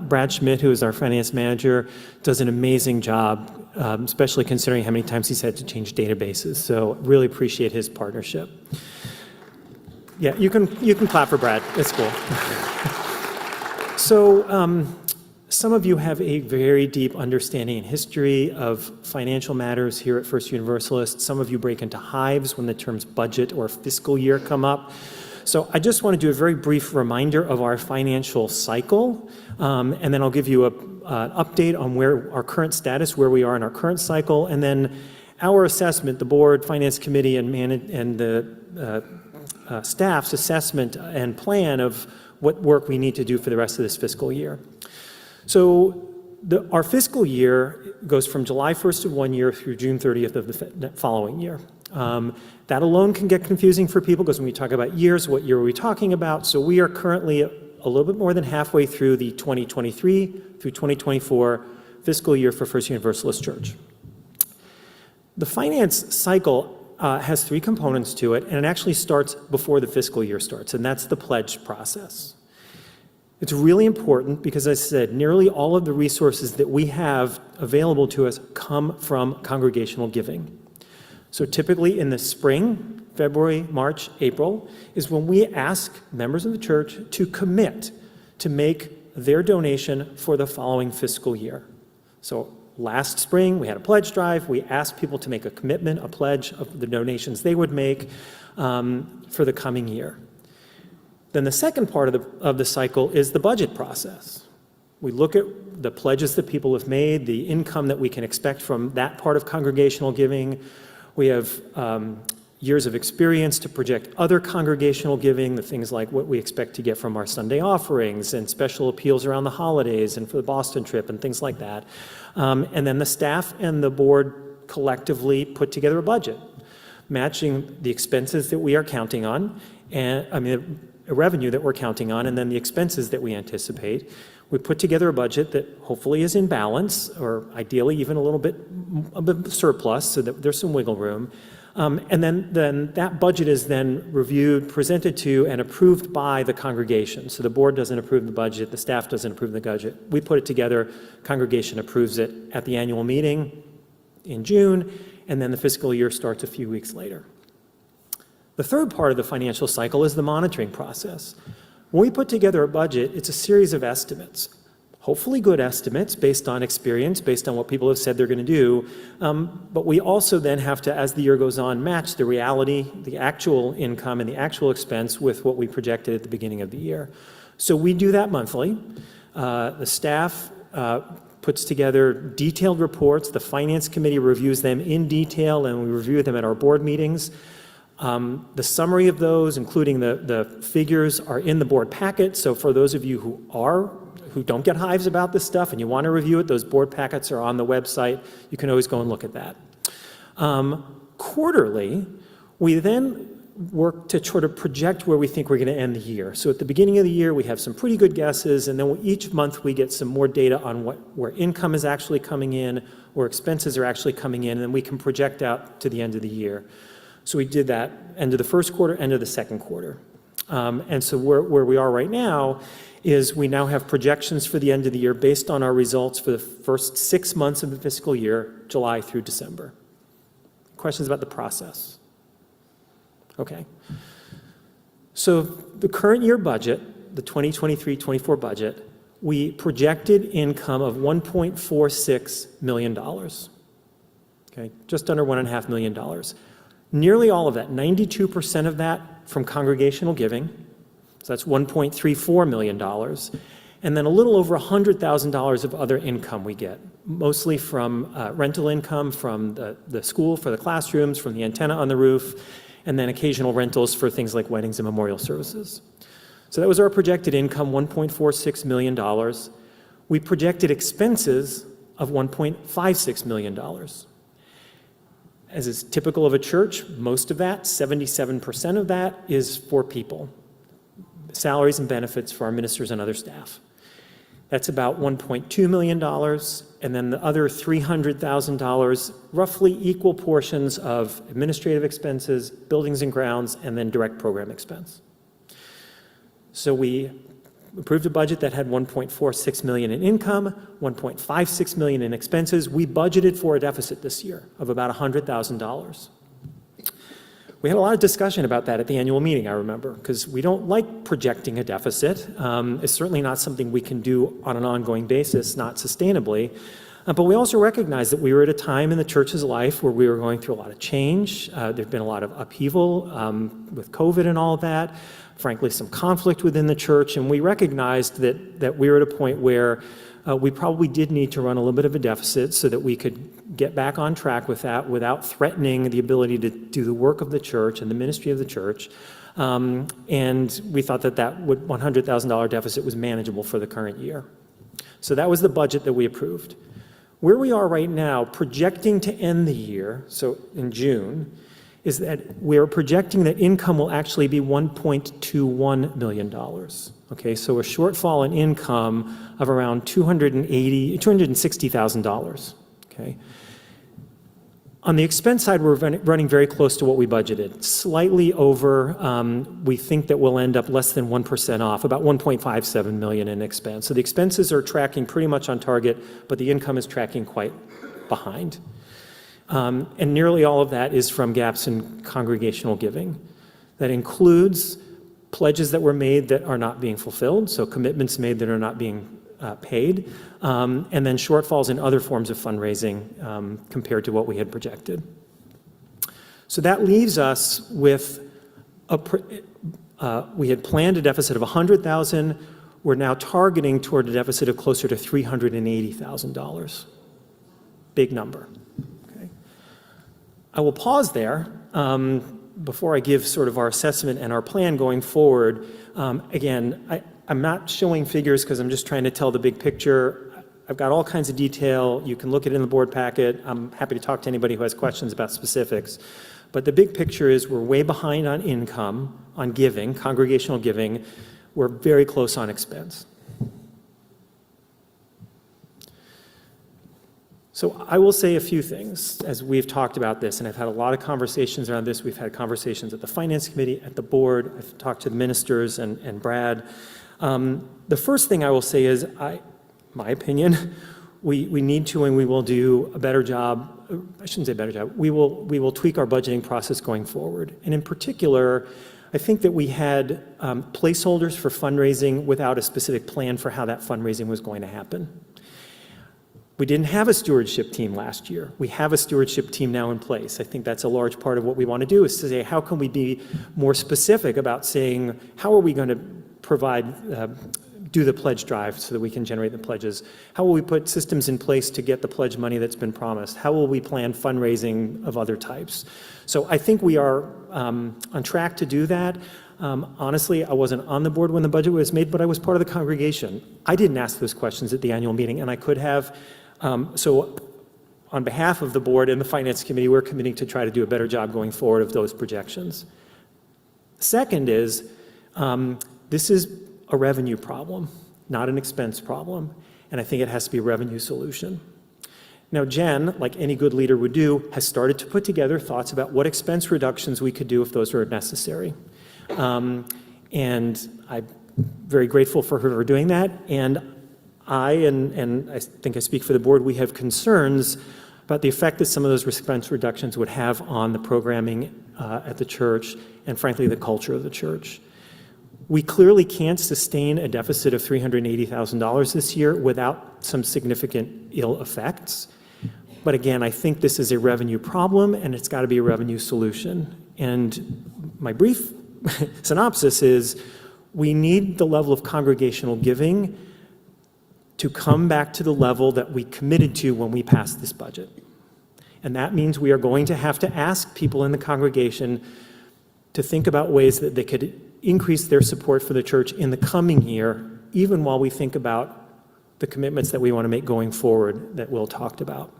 Brad Schmidt, who is our finance manager, does an amazing job, especially considering how many times he's had to change databases. So really appreciate his partnership. Yeah, you can clap for Brad. It's cool. So some of you have a very deep understanding and history of financial matters here at First Universalist. Some of you break into hives when the terms budget or fiscal year come up. So I just want to do a very brief reminder of our financial cycle, and then I'll give you an update on where our current status, where we are in our current cycle, and then our assessment, the board, finance committee, and the staff's assessment and plan of what work we need to do for the rest of this fiscal year. So our fiscal year goes from July 1st of one year through June 30th of the following year. That alone can get confusing for people because when we talk about years, what year are we talking about? So we are currently a little bit more than halfway through the 2023 through 2024 fiscal year for First Universalist Church. The finance cycle has three components to it, and it actually starts before the fiscal year starts, and that's the pledge process. It's really important because, as I said, nearly all of the resources that we have available to us come from congregational giving. So typically in the spring, February, March, April, is when we ask members of the church to commit to make their donation for the following fiscal year. So last spring, we had a pledge drive. We asked people to make a commitment, a pledge of the donations they would make for the coming year. Then the second part of the cycle is the budget process. We look at the pledges that people have made, the income that we can expect from that part of congregational giving. We have years of experience to project other congregational giving, the things like what we expect to get from our Sunday offerings and special appeals around the holidays and for the Boston trip and things like that. And then the staff and the board collectively put together a budget, matching the expenses that we are counting on, and a revenue that we're counting on, and then the expenses that we anticipate. We put together a budget that hopefully is in balance, or ideally even a little bit surplus, so that there's some wiggle room. And then that budget is then reviewed, presented to, and approved by the congregation. So the board doesn't approve the budget, the staff doesn't approve the budget. We put it together, congregation approves it at the annual meeting in June, and then the fiscal year starts a few weeks later. The third part of the financial cycle is the monitoring process. When we put together a budget, it's a series of estimates, hopefully good estimates based on experience, based on what people have said they're going to do. But we also then have to, as the year goes on, match the reality, the actual income and the actual expense with what we projected at the beginning of the year. So we do that monthly. The staff puts together detailed reports. The finance committee reviews them in detail, and we review them at our board meetings. The summary of those, including the figures, are in the board packet. So for those of you who don't get hives about this stuff and you want to review it, those board packets are on the website. You can always go and look at that. Quarterly, we then work to sort of project where we think we're going to end the year. So at the beginning of the year, we have some pretty good guesses, and then each month we get some more data on where income is actually coming in, where expenses are actually coming in, and then we can project out to the end of the year. So we did that end of the first quarter, end of the second quarter. And so where we are right now is we now have projections for the end of the year based on our results for the first 6 months of the fiscal year, July through December. Questions about the process? Okay. So the current year budget, the 2023-24 budget, we projected income of $1.46 million. Okay, just under $1.5 million. Nearly all of that, 92% of that from congregational giving, so that's $1.34 million, and then a little over $100,000 of other income we get, mostly from rental income from the school for the classrooms, from the antenna on the roof, and then occasional rentals for things like weddings and memorial services. So that was our projected income, $1.46 million. We projected expenses of $1.56 million. As is typical of a church, most of that, 77% of that, is for people, salaries and benefits for our ministers and other staff. That's about $1.2 million, and then the other $300,000, roughly equal portions of administrative expenses, buildings and grounds, and then direct program expense. So we approved a budget that had 1.46 million in income, 1.56 million in expenses. We budgeted for a deficit this year of about $100,000. We had a lot of discussion about that at the annual meeting, I remember, because we don't like projecting a deficit. It's certainly not something we can do on an ongoing basis, not sustainably. But we also recognize that we were at a time in the church's life where we were going through a lot of change. There'd been a lot of upheaval with COVID and all of that, frankly, some conflict within the church, and we recognized that we were at a point where we probably did need to run a little bit of a deficit so that we could get back on track with that without threatening the ability to do the work of the church and the ministry of the church. And we thought that $100,000 deficit was manageable for the current year. So that was the budget that we approved. Where we are right now, projecting to end the year, so in June, is that we're projecting that income will actually be $1.21 million. Okay, so a shortfall in income of around $260,000. Okay. On the expense side, we're running very close to what we budgeted, slightly over. We think that we'll end up less than 1% off, about 1.57 million in expense. So the expenses are tracking pretty much on target, but the income is tracking quite behind. And nearly all of that is from gaps in congregational giving. That includes pledges that were made that are not being fulfilled, so commitments made that are not being paid, and then shortfalls in other forms of fundraising compared to what we had projected. So that leaves us with, we had planned a deficit of $100,000. We're now targeting toward a deficit of closer to $380,000. Big number. Okay. I will pause there before I give sort of our assessment and our plan going forward. Again, I'm not showing figures because I'm just trying to tell the big picture. I've got all kinds of detail. You can look at it in the board packet. I'm happy to talk to anybody who has questions about specifics. But the big picture is we're way behind on income, on giving, congregational giving. We're very close on expense. So I will say a few things as we've talked about this, and I've had a lot of conversations around this. We've had conversations at the Finance Committee, at the board. I've talked to the ministers and Brad. The first thing I will say is, my opinion, we need to and we will do a better job. I shouldn't say better job. We will tweak our budgeting process going forward. And in particular, I think that we had placeholders for fundraising without a specific plan for how that fundraising was going to happen. We didn't have a stewardship team last year. We have a stewardship team now in place. I think that's a large part of what we want to do is to say, how can we be more specific about saying, how are we going to provide, do the pledge drive so that we can generate the pledges? How will we put systems in place to get the pledge money that's been promised? How will we plan fundraising of other types? So I think we are on track to do that. Honestly, I wasn't on the board when the budget was made, but I was part of the congregation. I didn't ask those questions at the annual meeting, and I could have. So on behalf of the board and the Finance Committee, we're committing to try to do a better job going forward of those projections. Second is, this is a revenue problem, not an expense problem, and I think it has to be a revenue solution. Now, Jen, like any good leader would do, has started to put together thoughts about what expense reductions we could do if those are necessary. And I'm very grateful for her for doing that. And and I think I speak for the board, we have concerns about the effect that some of those expense reductions would have on the programming at the church and, frankly, the culture of the church. We clearly can't sustain a deficit of $380,000 this year without some significant ill effects. But again, I think this is a revenue problem, and it's got to be a revenue solution. And my brief synopsis is we need the level of congregational giving to come back to the level that we committed to when we passed this budget. And that means we are going to have to ask people in the congregation to think about ways that they could increase their support for the church in the coming year, even while we think about the commitments that we want to make going forward that Will talked about.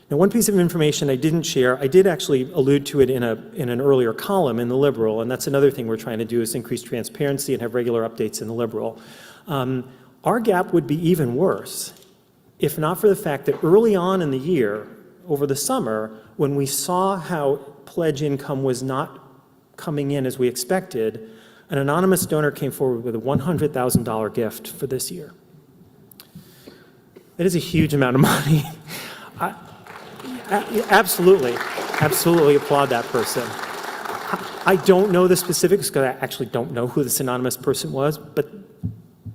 Now, one piece of information I didn't share, I did actually allude to it in an earlier column in the Liberal, and that's another thing we're trying to do is increase transparency and have regular updates in the Liberal. Our gap would be even worse if not for the fact that early on in the year, over the summer, when we saw how pledge income was not coming in as we expected, An anonymous donor came forward with a $100,000 gift for this year. It is a huge amount of money. Absolutely applaud that person. I don't know the specifics because I actually don't know who this anonymous person was, but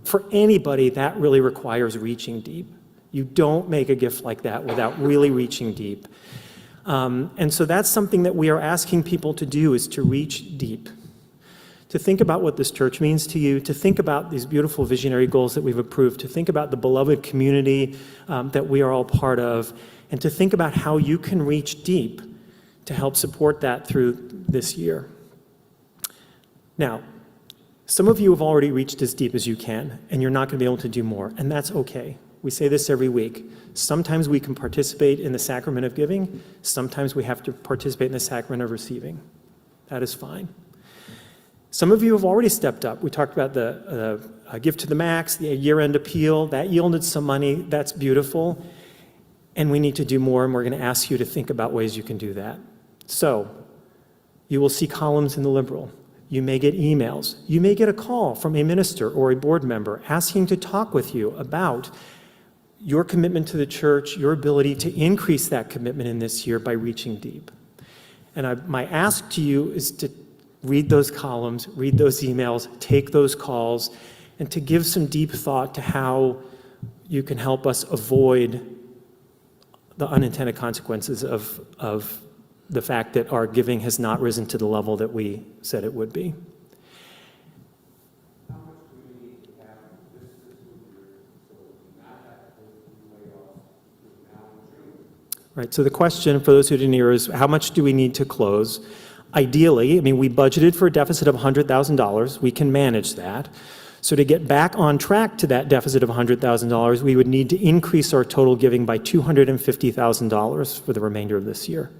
for anybody, that really requires reaching deep. You don't make a gift like that without really reaching deep. And so that's something that we are asking people to do, is to reach deep, to think about what this church means to you, to think about these beautiful visionary goals that we've approved, to think about the beloved community that we are all part of, and to think about how you can reach deep to help support that through this year. Now, some of you have already reached as deep as you can, and you're not going to be able to do more, and that's okay. We say this every week. Sometimes we can participate in the sacrament of giving. Sometimes we have to participate in the sacrament of receiving. That is fine. Some of you have already stepped up. We talked about the Give to the Max, the year-end appeal. That yielded some money. That's beautiful. And we need to do more, and we're going to ask you to think about ways you can do that. So, you will see columns in the Liberal. You may get emails. You may get a call from a minister or a board member asking to talk with you about your commitment to the church, your ability to increase that commitment in this year by reaching deep. And my ask to you is to read those columns, read those emails, take those calls, and to give some deep thought to how you can help us avoid the unintended consequences of the fact that our giving has not risen to the level that we said it would be. Right, so the question for those who didn't hear is, how much do we need to close? Ideally, I mean, we budgeted for a deficit of $100,000. We can manage that. So to get back on track to that deficit of $100,000, we would need to increase our total giving by $250,000 for the remainder of this year.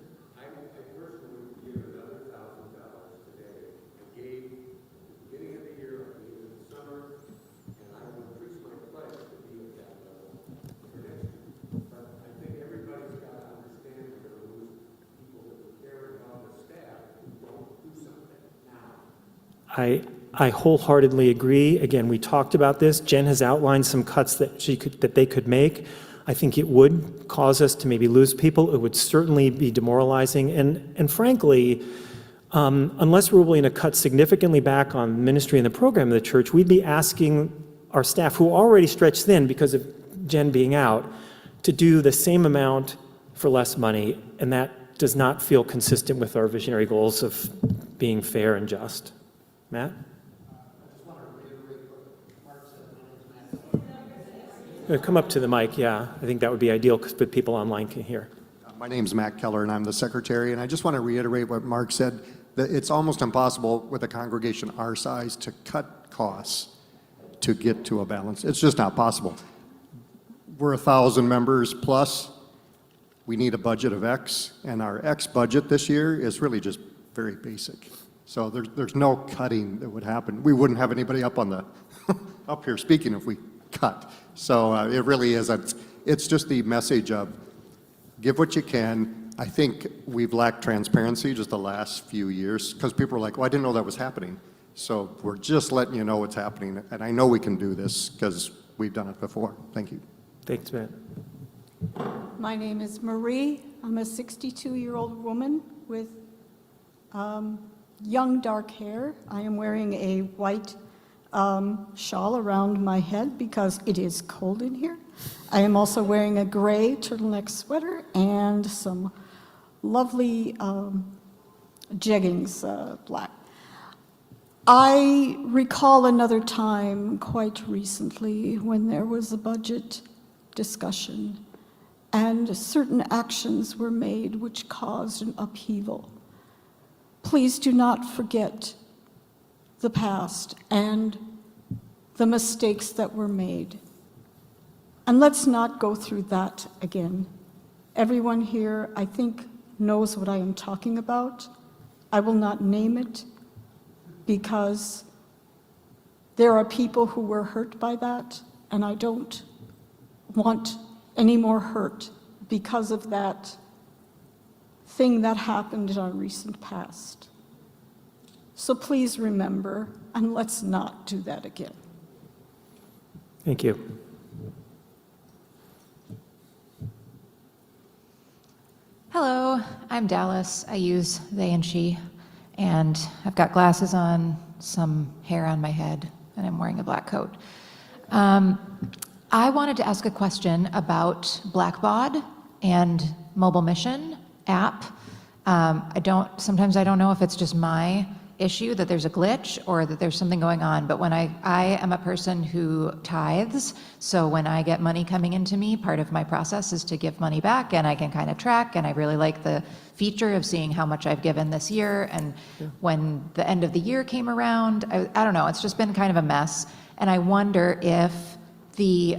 I wholeheartedly agree. Again, we talked about this. Jen has outlined some cuts that they could make. I think it would cause us to maybe lose people. It would certainly be demoralizing. And frankly, unless we're willing to cut significantly back on ministry and the program of the church, we'd be asking our staff, who are already stretched thin because of Jen being out, to do the same amount for less money. And that does not feel consistent with our visionary goals of being fair and just. Matt? Come up to the mic, yeah. I think that would be ideal because people online can hear. My name's Matt Keller, and I'm the secretary, and I just want to reiterate what Mark said, that it's almost impossible with a congregation our size to cut costs to get to a balance. It's just not possible. We're 1,000 members plus. We need a budget of X, and our X budget this year is really just very basic. So there's no cutting that would happen. We wouldn't have anybody up on the up here speaking if we cut. So it really is. It's just the message of give what you can. I think we've lacked transparency just the last few years because people are like, well, I didn't know that was happening. So we're just letting you know what's happening. And I know we can do this because we've done it before. Thank you. Thanks, Matt. My name is Marie. I'm a 62-year-old woman with young dark hair. I am wearing a white shawl around my head because it is cold in here. I am also wearing a gray turtleneck sweater and some lovely jeggings, black. I recall another time quite recently when there was a budget discussion and certain actions were made which caused an upheaval. Please do not forget the past and the mistakes that were made. And let's not go through that again. Everyone here, I think, knows what I am talking about. I will not name it because there are people who were hurt by that, and I don't want any more hurt because of that thing that happened in our recent past. So please remember, and let's not do that again. Thank you. Hello, I'm Dallas. I use they and she, and I've got glasses on, some hair on my head, and I'm wearing a black coat. I wanted to ask a question about Blackbaud and Mobile Mission app. Sometimes I don't know if it's just my issue that there's a glitch or that there's something going on, but when I am a person who tithes, so when I get money coming into me, part of my process is to give money back, and I can kind of track, and I really like the feature of seeing how much I've given this year. And when the end of the year came around, I don't know, it's just been kind of a mess, and I wonder if the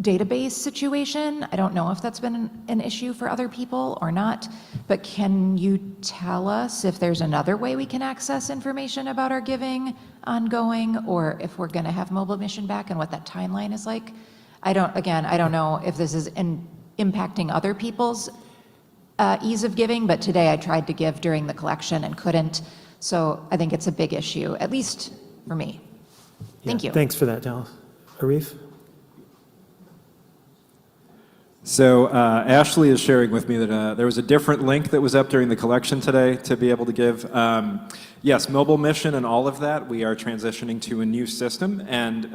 database situation, I don't know if that's been an issue for other people or not, but can you tell us if there's another way we can access information about our giving ongoing, or if we're going to have Mobile Mission back and what that timeline is like? I don't know if this is impacting other people's ease of giving, but today I tried to give during the collection and couldn't, so I think it's a big issue, at least for me. Thank you. Thanks for that, Dallas. Arif? So Ashley is sharing with me that there was a different link that was up during the collection today to be able to give. Yes, Mobile Mission and all of that, we are transitioning to a new system, and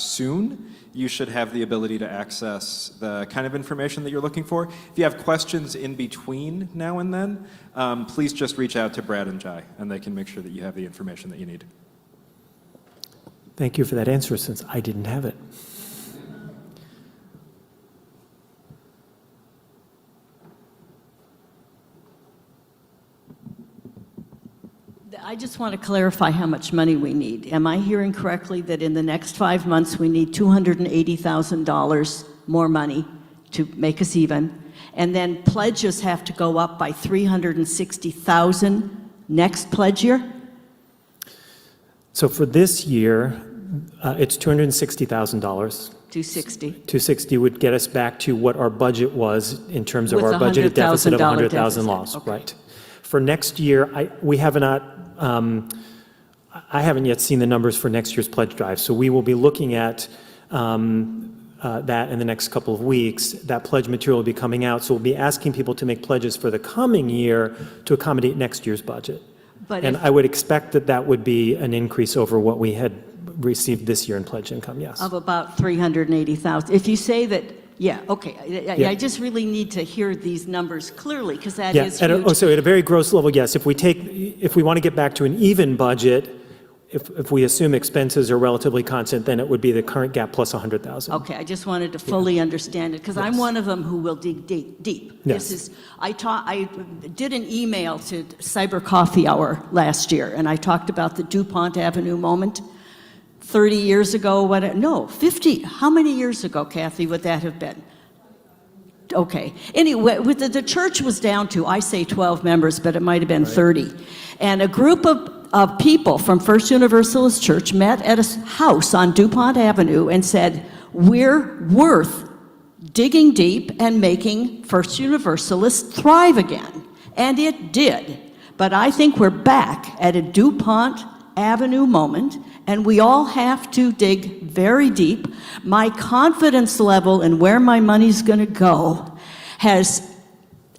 soon you should have the ability to access the kind of information that you're looking for. If you have questions in between now and then, please just reach out to Brad and Jai, and they can make sure that you have the information that you need. Thank you for that answer, since I didn't have it. I just want to clarify how much money we need. Am I hearing correctly that in the next 5 months we need $280,000 more money to make us even? And then pledges have to go up by $360,000 next pledge year? So for this year, it's $260,000. 260. 260 would get us back to what our budget was in terms of With our budgeted deficit of $100,000 $100,000 loss, deficit, okay. right? For next year, I haven't yet seen the numbers for next year's pledge drive, so we will be looking at that in the next couple of weeks. That pledge material will be coming out, so we'll be asking people to make pledges for the coming year to accommodate next year's budget. And I would expect that that would be an increase over what we had received this year in pledge income, yes. Of about $380,000. If you say that, yeah, okay. Yeah. I just really need to hear these numbers clearly, because that is huge. So at a very gross level, yes. If we want to get back to an even budget, if we assume expenses are relatively constant, then it would be the current gap plus 100,000. Okay, I just wanted to fully understand it, because I'm one of them who will dig deep. Yes. I did an email to Cyber Coffee Hour last year, and I talked about the DuPont Avenue moment. 30 years ago, 50, how many years ago, Kathy, would that have been? Okay, anyway, the church was down to, I say 12 members, but it might have been 30. And a group of people from First Universalist Church met at a house on DuPont Avenue and said, we're worth digging deep and making First Universalist thrive again. And it did. But I think we're back at a DuPont Avenue moment, and we all have to dig very deep. My confidence level in where my money's going to go has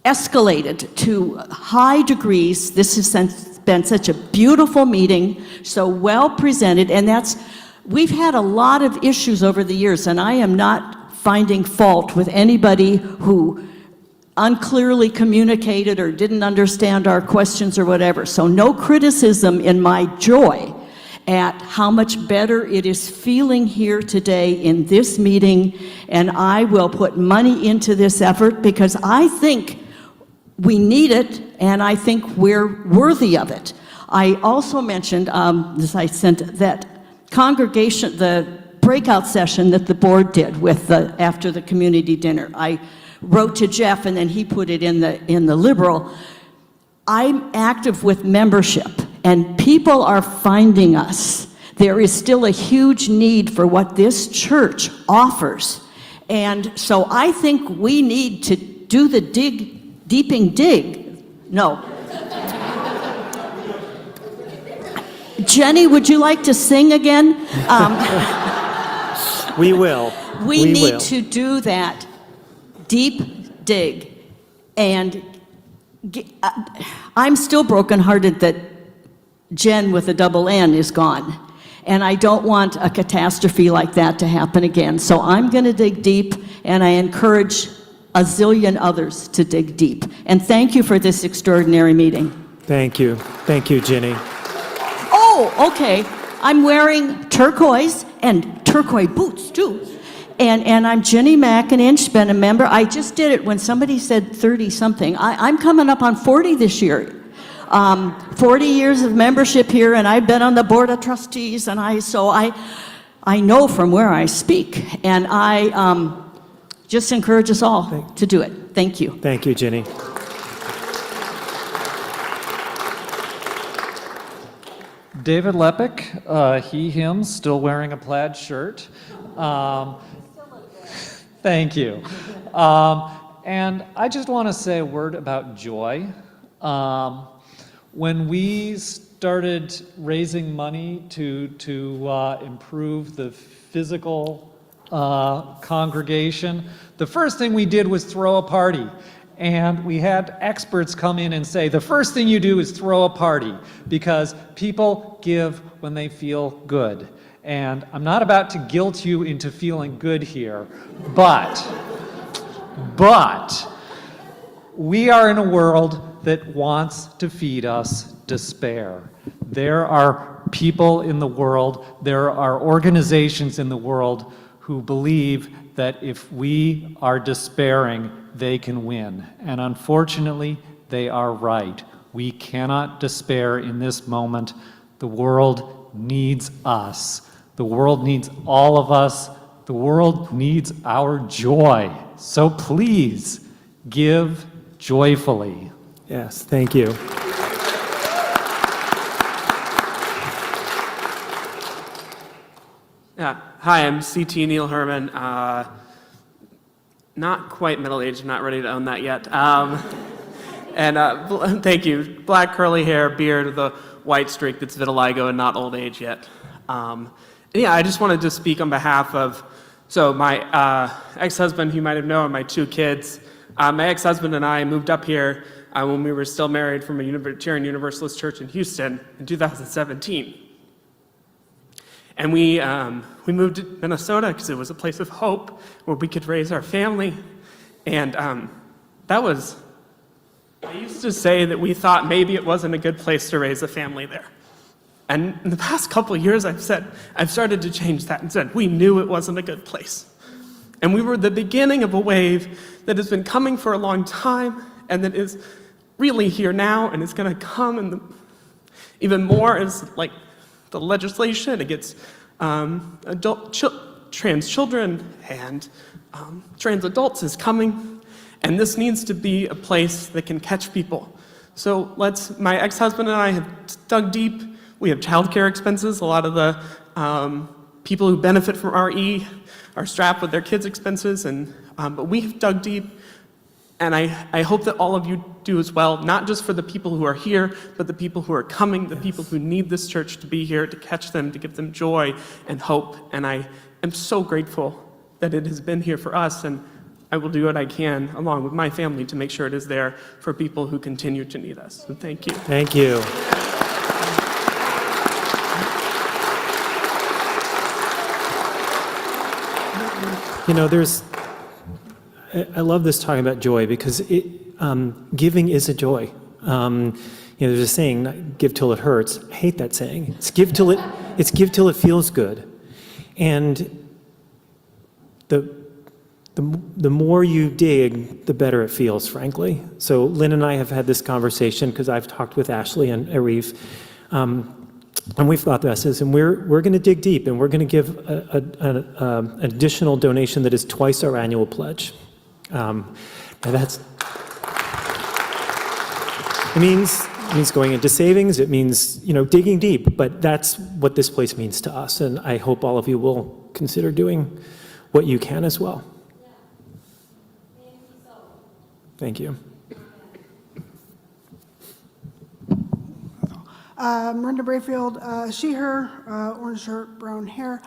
escalated to high degrees. This has been such a beautiful meeting, so well presented, and we've had a lot of issues over the years, and I am not finding fault with anybody who unclearly communicated or didn't understand our questions or whatever. So no criticism in my joy at how much better it is feeling here today in this meeting, and I will put money into this effort because I think we need it, and I think we're worthy of it. I also mentioned, as I sent that congregation, the breakout session that the board did after the community dinner. I wrote to Jeff, and then he put it in the Liberal. I'm active with membership, and people are finding us. There is still a huge need for what this church offers. And so I think we need to do the deeping dig. No. Jenny, would you like to sing again? We will. We need will. to do that deep dig. And I'm still brokenhearted that Jen with a double N is gone. And I don't want a catastrophe like that to happen again. So I'm going to dig deep, and I encourage a zillion others to dig deep. And thank you for this extraordinary meeting. Thank you. Thank you, Ginny. Oh, okay. I'm wearing turquoise and turquoise boots, too. And I'm Ginny McIninch, been a member. I just did it when somebody said 30-something. I'm coming up on 40 this year. 40 years of membership here, and I've been on the board of trustees, and I know from where I speak, and I just encourage us all to do it. Thank you. Thank you, Ginny. David Lepick, he, him, still wearing a plaid shirt. Thank you. And I just want to say a word about joy. When we started raising money to improve the physical congregation, the first thing we did was throw a party. And we had experts come in and say, the first thing you do is throw a party, because people give when they feel good. And I'm not about to guilt you into feeling good here, but we are in a world that wants to feed us despair. There are people in the world, there are organizations in the world who believe that if we are despairing, they can win. And unfortunately, they are right. We cannot despair in this moment. The world needs us. The world needs all of us. The world needs our joy. So please, give joyfully. Yes, thank you. Yeah. Hi, I'm CT Neil Herman. Not quite middle-aged, not ready to own that yet. Thank you. Black curly hair, beard with a white streak that's vitiligo and not old age yet. Yeah, I just wanted to speak on behalf of, my ex-husband, who you might have known, my 2 kids. My ex-husband and I moved up here when we were still married from a Unitarian Universalist church in Houston in 2017. And we moved to Minnesota because it was a place of hope where we could raise our family. And I used to say that we thought maybe it wasn't a good place to raise a family there. And in the past couple of years, I've started to change that and said, we knew it wasn't a good place. And we were the beginning of a wave that has been coming for a long time and that is really here now and is going to come, and even more as like the legislation against trans children and trans adults is coming, and this needs to be a place that can catch people. So my ex-husband and I have dug deep. We have childcare expenses. A lot of the people who benefit from RE are strapped with their kids' expenses, but we have dug deep. And I hope that all of you do as well, not just for the people who are here, but the people who are coming, the people who need this church to be here, to catch them, to give them joy and hope. And I am so grateful that it has been here for us, and I will do what I can, along with my family, to make sure it is there for people who continue to need us. So thank you. Thank you. You know, I love this talking about joy because giving is a joy. There's a saying, give till it hurts. I hate that saying. It's give till it feels good. And the more you dig, the better it feels, frankly. So Lynn and I have had this conversation because I've talked with Ashley and Arif, and we've thought about this, and we're going to dig deep, and we're going to give an additional donation that is twice our annual pledge. And it means going into savings. It means digging deep. But that's what this place means to us, and I hope all of you will consider doing what you can as well. Thank you. Miranda Brayfield, she, her, orange shirt, brown hair.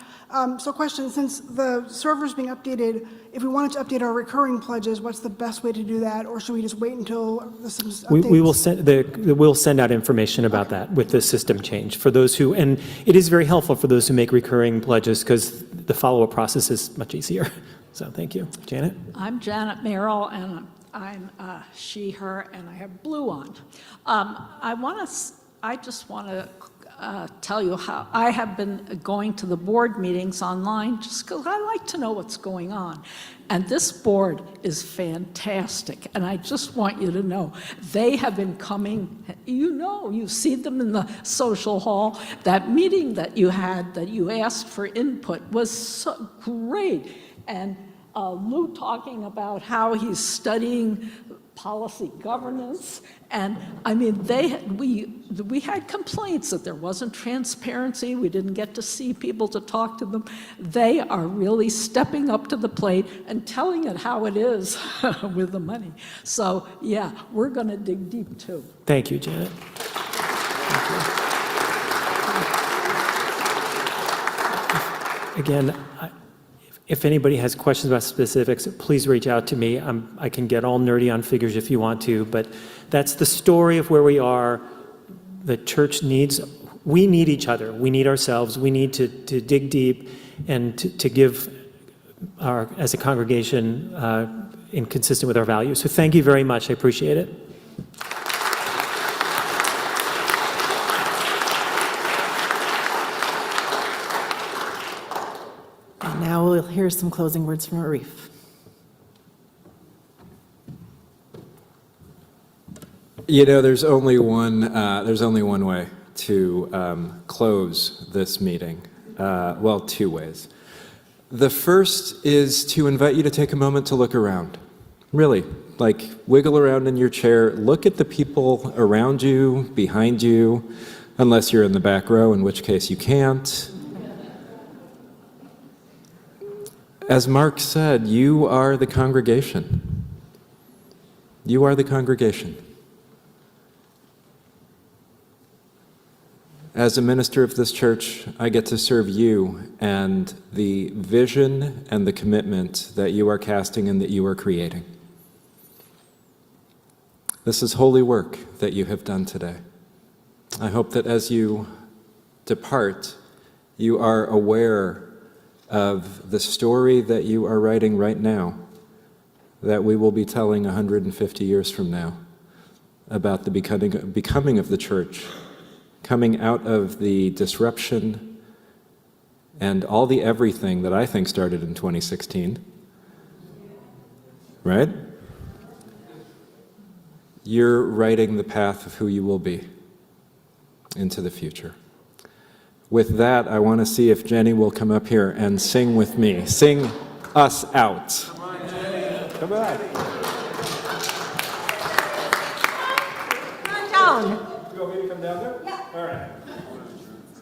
So question, since the server's being updated, if we wanted to update our recurring pledges, what's the best way to do that? Or should we just wait until the system's updates? We'll send out information about that with the system change for those who, and it is very helpful for those who make recurring pledges because the follow-up process is much easier. So thank you. Janet? I'm Janet Merrill, and I'm she, her, and I have blue on. I just want to tell you how I have been going to the board meetings online just because I like to know what's going on. And this board is fantastic, and I just want you to know they have been coming. You see them in the social hall. That meeting that you had, that you asked for input, was so great. And Lou talking about how he's studying policy governance, and I mean, we had complaints that there wasn't transparency, we didn't get to see people to talk to them. They are really stepping up to the plate and telling it how it is with the money. So yeah, we're going to dig deep too. Thank you, Janet. Again, if anybody has questions about specifics, please reach out to me. I can get all nerdy on figures if you want to, but that's the story of where we are. The church we need each other. We need ourselves. We need to dig deep and to give as a congregation consistent with our values. So thank you very much. I appreciate it. Now we'll hear some closing words from Arif. You know, there's only one way to close this meeting. Well, two ways. The first is to invite you to take a moment to look around. Really, like wiggle around in your chair, look at the people around you, behind you, unless you're in the back row, in which case you can't. As Mark said, you are the congregation. You are the congregation. As a minister of this church, I get to serve you and the vision and the commitment that you are casting and that you are creating. This is holy work that you have done today. I hope that as you depart, you are aware of the story that you are writing right now, that we will be telling 150 years from now about the becoming of the church, coming out of the disruption and all the everything that I think started in 2016, right? You're writing the path of who you will be into the future. With that, I want to see if Jenny will come up here and sing with me. Sing us out. Come on, Jenny. Come on. Come on down. You want me to come down there? Yeah. All right.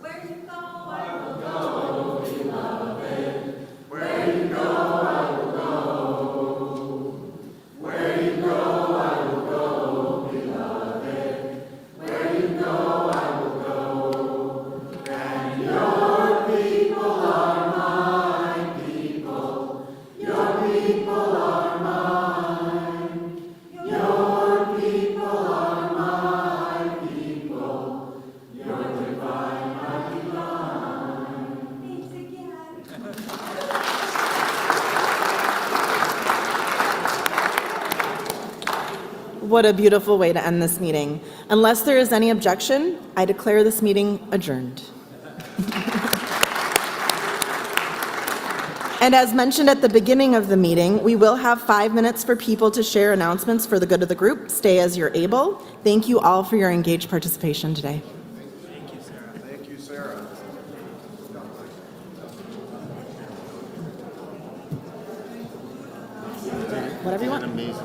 Where you go, I will go, beloved. Where you go, I will go. Where you go, I will go, beloved. Where you go, I will go. And your people are my people. Your people are mine. Your people are my people. Your divine, my divine. Thanks again. What a beautiful way to end this meeting. Unless there is any objection, I declare this meeting adjourned. And as mentioned at the beginning of the meeting, we will have 5 minutes for people to share announcements for the good of the group. Stay as you're able. Thank you all for your engaged participation today. Thank you, Sarah. Thank you, Sarah. Whatever you want.